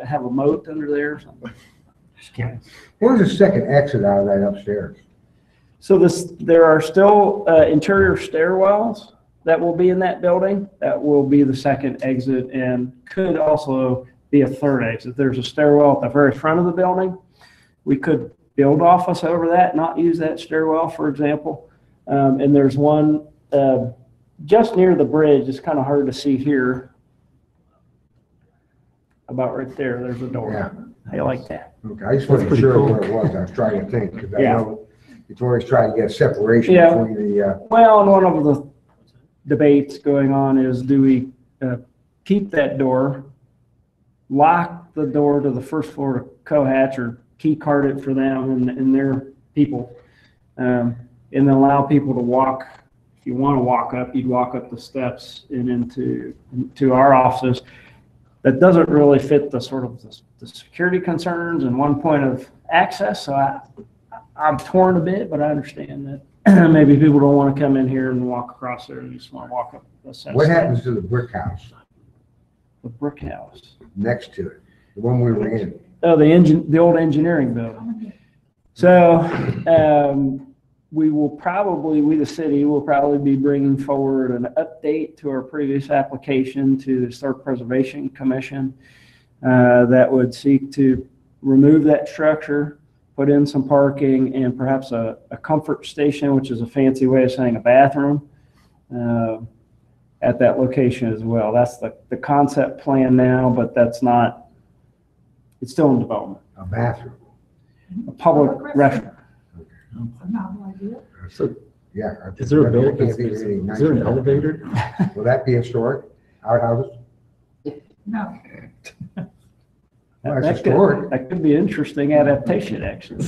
have a moat under there or something. Just kidding. Where's the second exit out of that upstairs? So there are still interior stairwells that will be in that building. That will be the second exit, and could also be a third exit. There's a stairwell at the very front of the building. We could build office over that, not use that stairwell, for example. And there's one just near the bridge. It's kind of hard to see here. About right there, there's a door. Yeah. How you like that? Okay, I just wasn't sure where it was. I was trying to think, because I Yeah. know it's always trying to get a separation Yeah. between the, Well, and one of the debates going on is, do we keep that door, lock the door to the first floor to Cohatch, or key card it for them and their people, and then allow people to walk. If you want to walk up, you'd walk up the steps and into our offices. That doesn't really fit the sort of the security concerns and one point of access. So I'm torn a bit, but I understand that maybe people don't want to come in here and walk across there. They just want to walk up the steps. what happens to the brick house The brick house. next to it? The one we were in? Oh, the old engineering building. So we the city will probably be bringing forward an update to our previous application to the Historic Preservation Commission that would seek to remove that structure, put in some parking, and perhaps a comfort station, which is a fancy way of saying a bathroom, at that location as well. That's the concept plan now, but that's not, it's still in development. A bathroom? A public restroom. It's a novel idea. So Yeah. Is there a I building, can't think of anything is nice there an about it. elevator? Will that be historic? Outhouses? No. Well, it's That historic. could, that could be interesting adaptation, actually.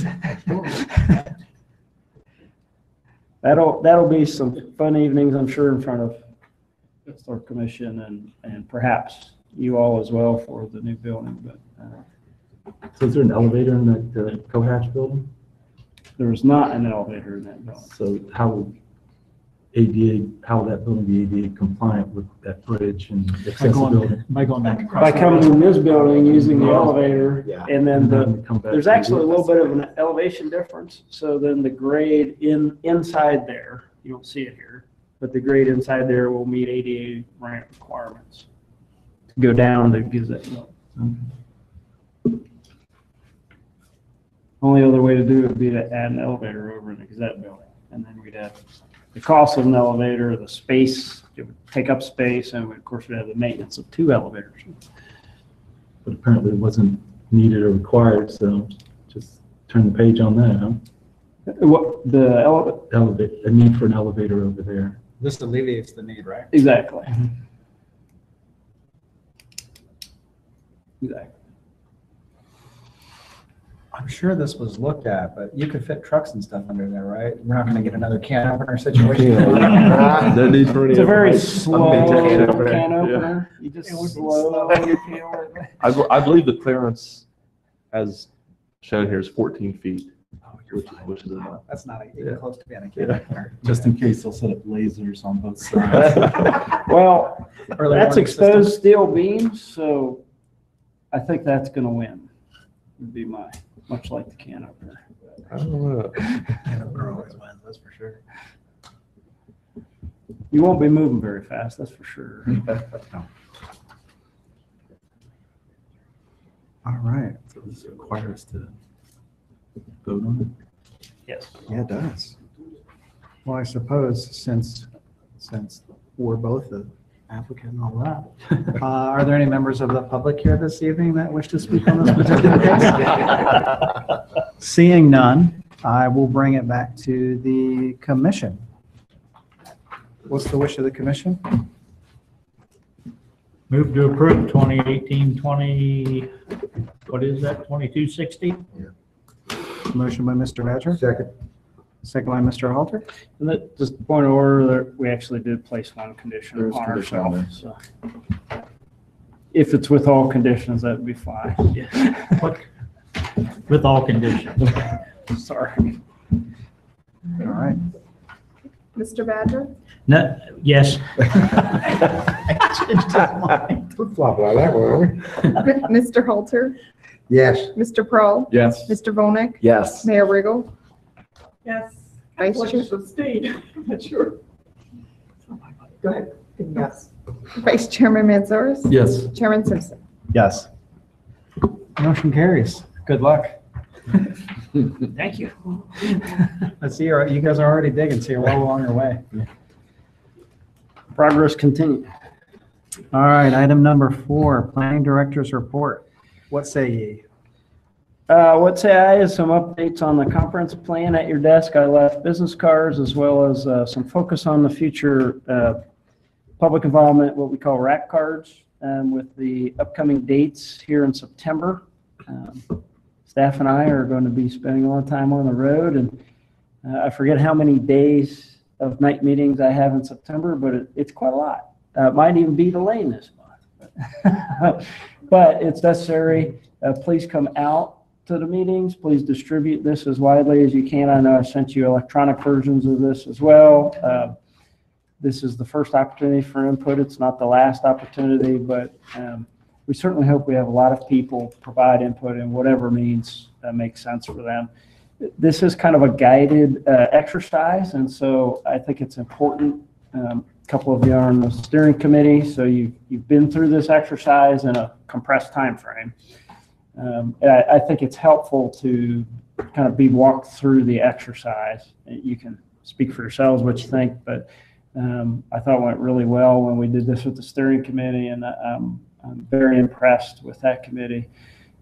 That'll be some fun evenings, I'm sure, in front of the Historic Commission and perhaps you all as well for the new building, but So is there an elevator in that Cohatch building? there is not an elevator in that building. So how will that building be ADA compliant with that bridge and accessibility? By going back across. By coming in this building, using the elevator, Yeah. and then And then come back there's to actually a the- little bit of an elevation difference. So then the grade inside there, you don't see it here, but the grade inside there will meet ADA ramp requirements. To go down to Gazette Hill. Only other way to do it would be to add an elevator over in the Gazette building, and then we'd have the cost of an elevator, the space, it would take up space, and of course we'd have the maintenance of 2 elevators. But apparently it wasn't needed or required, so just turn the page on that, huh? What, the Elevate, a need for an elevator over there. This alleviates the need, right? Exactly. Exactly. I'm sure this was looked at, but you could fit trucks and stuff under there, right? We're not gonna get another can opener situation. No need for any. It's a very of- slow Can opener. can Yeah. opener. You just slow your can opener. I believe the clearance as shown here is 14 feet, which is enough. That's not even close to being a can opener. Just in case they'll set up lasers on both sides. Well, Early that's warning system. exposed steel beams, so I think that's gonna win, would be much like the can opener. I don't know. Can opener always wins, that's for sure. You won't be moving very fast, that's for sure. All right. So this requires us to vote on Yes. Yeah, it does. Well, I suppose since we're both the applicant and all that, are there any members of the public here this evening that wish to speak on this particular case? Seeing none, I will bring it back to the commission. What's the wish of the commission? Move to approve 2018-20, what is that, 2260? Motion by Mr. Badger, Second. second by Mr. Halter. And that, just a point of order, that we actually did place one condition There is upon condition on ourselves, so. If it's with all conditions, that would be fine. With all conditions. Sorry. All right. Mr. Badger? No, yes. Flip-flop like that one, aren't we? Mr. Halter? Yes. Mr. Prohl? Yes. Mr. Volnick? Yes. Mayor Riggle? Yes. Vice Like Chair? it's a state, I'm not sure. Go ahead. Yes. Vice Chairman Manzoros? Yes. Chairman Simpson? Yes. Motion carries. Good luck. Thank you. Let's see, you guys are already digging, so you're well on your way. Progress continued. All right, item number 4, planning director's report. What say ye? What say I is some updates on the comprehensive plan at your desk. I left business cards as well as some focus on the future public involvement, what we call RAC cards, with the upcoming dates here in September. Staff and I are going to be spending a lot of time on the road, and I forget how many days of night meetings I have in September, but it's quite a lot. It might even be delaying this month. But it's necessary. Please come out to the meetings. Please distribute this as widely as you can. I know I sent you electronic versions of this as well. This is the first opportunity for input. It's not the last opportunity, but we certainly hope we have a lot of people provide input in whatever means makes sense for them. This is kind of a guided exercise, and so I think it's important. A couple of you are on the steering committee, so you've been through this exercise in a compressed time frame. I think it's helpful to kind of be walked through the exercise. You can speak for yourselves what you think, but I thought it went really well when we did this with the steering committee, and I'm very impressed with that committee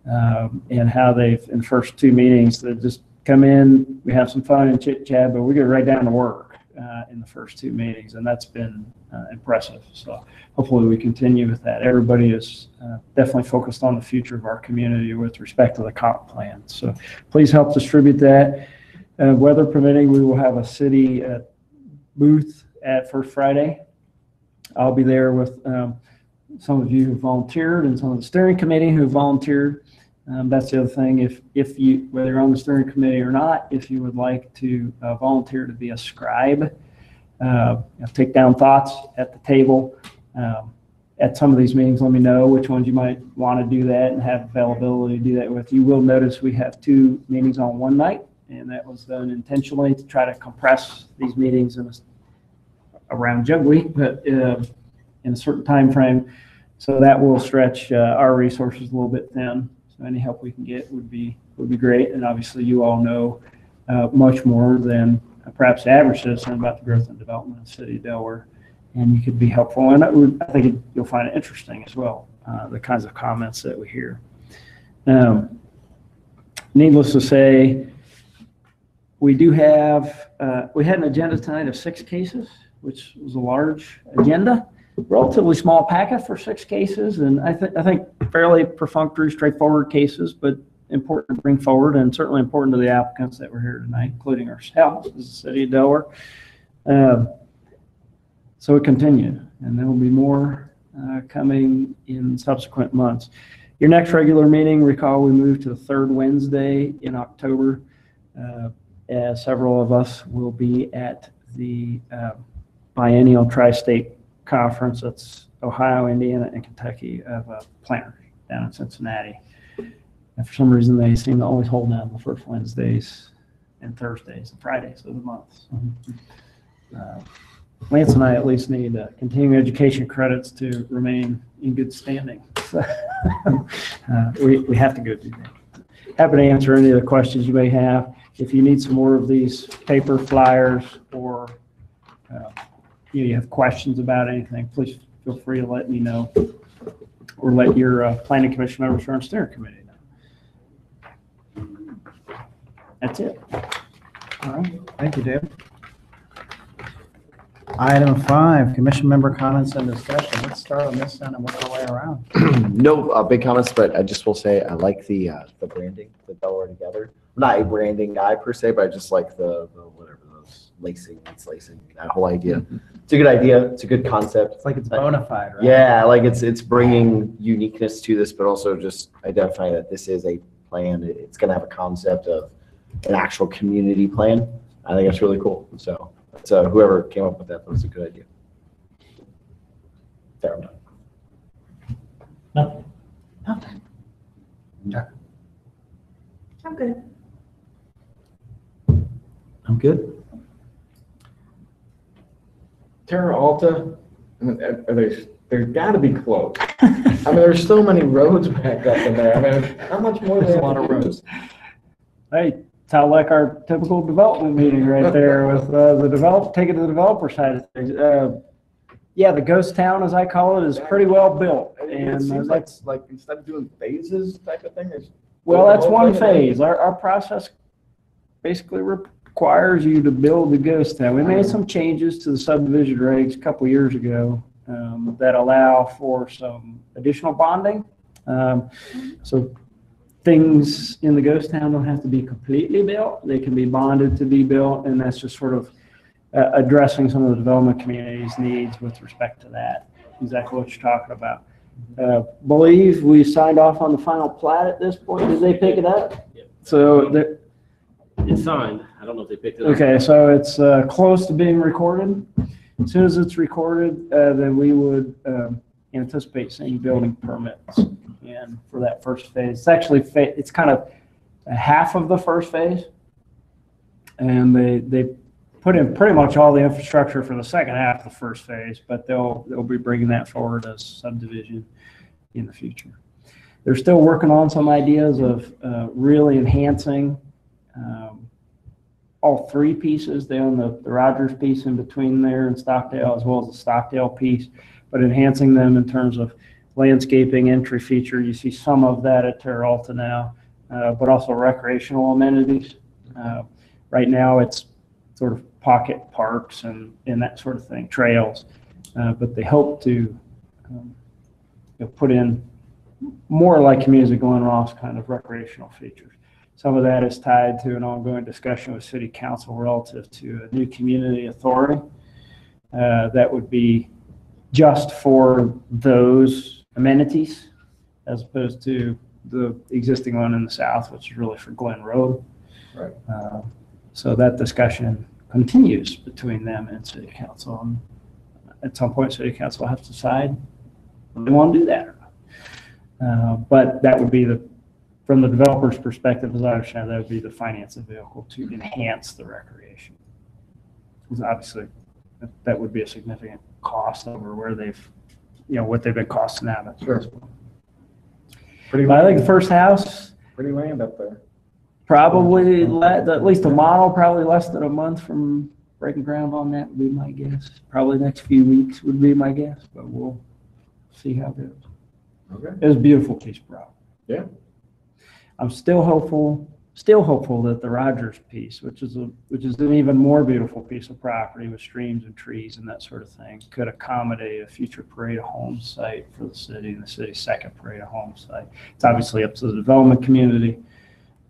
and how they've, in the first 2 meetings, they just come in, we have some fun and chit chat, but we get right down to work. in the first two meetings, and that's been impressive. So hopefully we continue with that. Everybody is definitely focused on the future of our community with respect to the comp plan. So please help distribute that. Weather permitting, we will have a city booth at First Friday. I'll be there with some of you who volunteered and some of the steering committee who volunteered. That's the other thing. If you, whether you're on the steering committee or not, if you would like to volunteer to be a scribe, take down thoughts at the table at some of these meetings, let me know which ones you might want to do that and have availability to do that with. You will notice we have 2 meetings on one night, and that was done intentionally to try to compress these meetings in around Jug Week, but in a certain time frame. So that will stretch our resources a little bit thin. So any help we can get would be great. And obviously you all know much more than perhaps the average citizen about the growth and development of the city of Delaware. And you could be helpful. And I think you'll find it interesting as well, the kinds of comments that we hear. Needless to say, we do have, we had an agenda tonight of 6 cases, which was a large agenda. Relatively small packet for 6 cases, and I think fairly perfunctory, straightforward cases, but important to bring forward, and certainly important to the applicants that were here tonight, including ourselves as the city of Delaware. So it continued, and there will be more coming in subsequent months. Your next regular meeting, recall we moved to the 3rd Wednesday in October, as several of us will be at the biennial tri-state conference. That's Ohio, Indiana, and Kentucky of planners down in Cincinnati. And for some reason, they seem to always hold down the first Wednesdays and Thursdays and Fridays of the month. So, Lance and I at least need continuing education credits to remain in good standing. So, we have to go do that. Happy to answer any of the questions you may have. If you need some more of these paper flyers or you have questions about anything, please feel free to let me know or let your planning commission members or on steering committee know. That's it. All right, thank you, David. Item 5, commission member comments and discussion. Let's start on this end and work our way around. No big comments, but I just will say I like the branding, the Delaware Together. I'm not a branding guy per se, but I just like the whatever those lacing, that whole idea. It's a good idea. It's a good concept. It's like it's bona fide, right? Yeah, like it's bringing uniqueness to this, but also just identifying that this is a plan. It's going to have a concept of an actual community plan. I think that's really cool. So whoever came up with that was a good idea. There, I'm done. Nothing. I'm good. I'm good. Terra Alta, they've got to be close. I mean, there's so many roads back up in there. I mean, how much more? There's a lot of roads. Hey, sound like our typical development meeting right there with taking to the developer side of things. Yeah, the ghost town, as I call it, is pretty well built. And it seems like instead of doing phases type of thing, well, that's one phase. Our process basically requires you to build the ghost town. We made some changes to the subdivision regs a couple years ago that allow for some additional bonding. So things in the ghost town don't have to be completely built. They can be bonded to be built, and that's just sort of addressing some of the development community's needs with respect to that. Exactly what you're talking about. Believe we signed off on the final plat at this point. Did they pick it up? Yeah. So It's signed. I don't know if they picked it up. okay, so it's close to being recorded. As soon as it's recorded, then we would anticipate seeing building permits. And for that first phase, it's actually it's kind of half of the first phase, and they put in pretty much all the infrastructure for the second half of the first phase, but they'll be bringing that forward as subdivision in the future. They're still working on some ideas of really enhancing all 3 pieces. They own the Rogers piece in between there and Stockdale, as well as the Stockdale piece, but enhancing them in terms of landscaping, entry feature. You see some of that at Terra Alta now, but also recreational amenities. Right now it's sort of pocket parks and that sort of thing, trails. But they hope to put in more like Communities of Glen Ross kind of recreational features. Some of that is tied to an ongoing discussion with City Council relative to a new community authority that would be just for those amenities as opposed to the existing one in the south, which is really for Glen Road. Right. So that discussion continues between them and City Council. And at some point, City Council will have to decide whether they want to do that or not. But that would be from the developer's perspective, as I understand, that would be the financing vehicle to enhance the recreation. Because obviously, that would be a significant cost over where what they've been costing out. Sure. I think the first house, Pretty land up there. probably, at least a model, probably less than a month from breaking ground on that would be my guess. Probably next few weeks would be my guess, but we'll see how it goes. Okay. It was a beautiful piece of property. Yeah. I'm still hopeful that the Rogers piece, which is an even more beautiful piece of property with streams and trees and that sort of thing, could accommodate a future parade of homes site for the city and the city's second parade of homes site. It's obviously up to the development community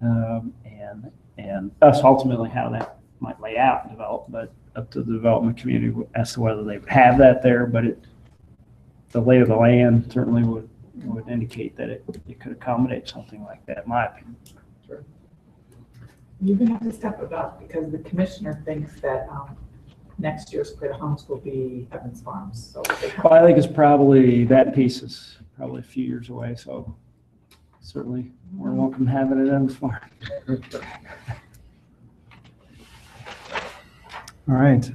and us ultimately how that might lay out and develop, but up to the development community as to whether they would have that there. But the lay of the land certainly would indicate that it could accommodate something like that, in my opinion. Sure. You're gonna have to step it up because the commissioner thinks that next year's parade of homes will be Evans Farms. So Well, I think that piece is probably a few years away, so certainly we're welcome to have it at Evans Farm. All right.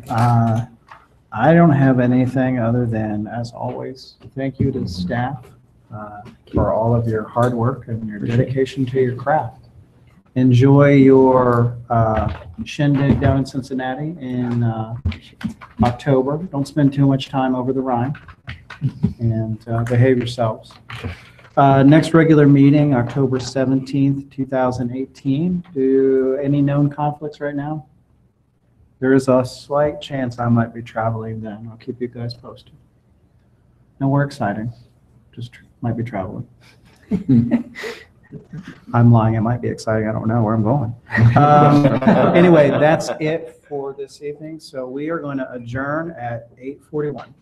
I don't have anything other than, as always, thank you to staff for all of your hard work and your dedication to your craft. Enjoy your shindig down in Cincinnati in October. Don't spend too much time over the Rhine, and behave yourselves. Next regular meeting, October 17th, 2018. Any known conflicts right now? There is a slight chance I might be traveling then. I'll keep you guys posted. Nowhere exciting, just might be traveling. I'm lying, it might be exciting, I don't know where I'm going. Anyway, that's it for this evening. So we are going to adjourn at 8:41.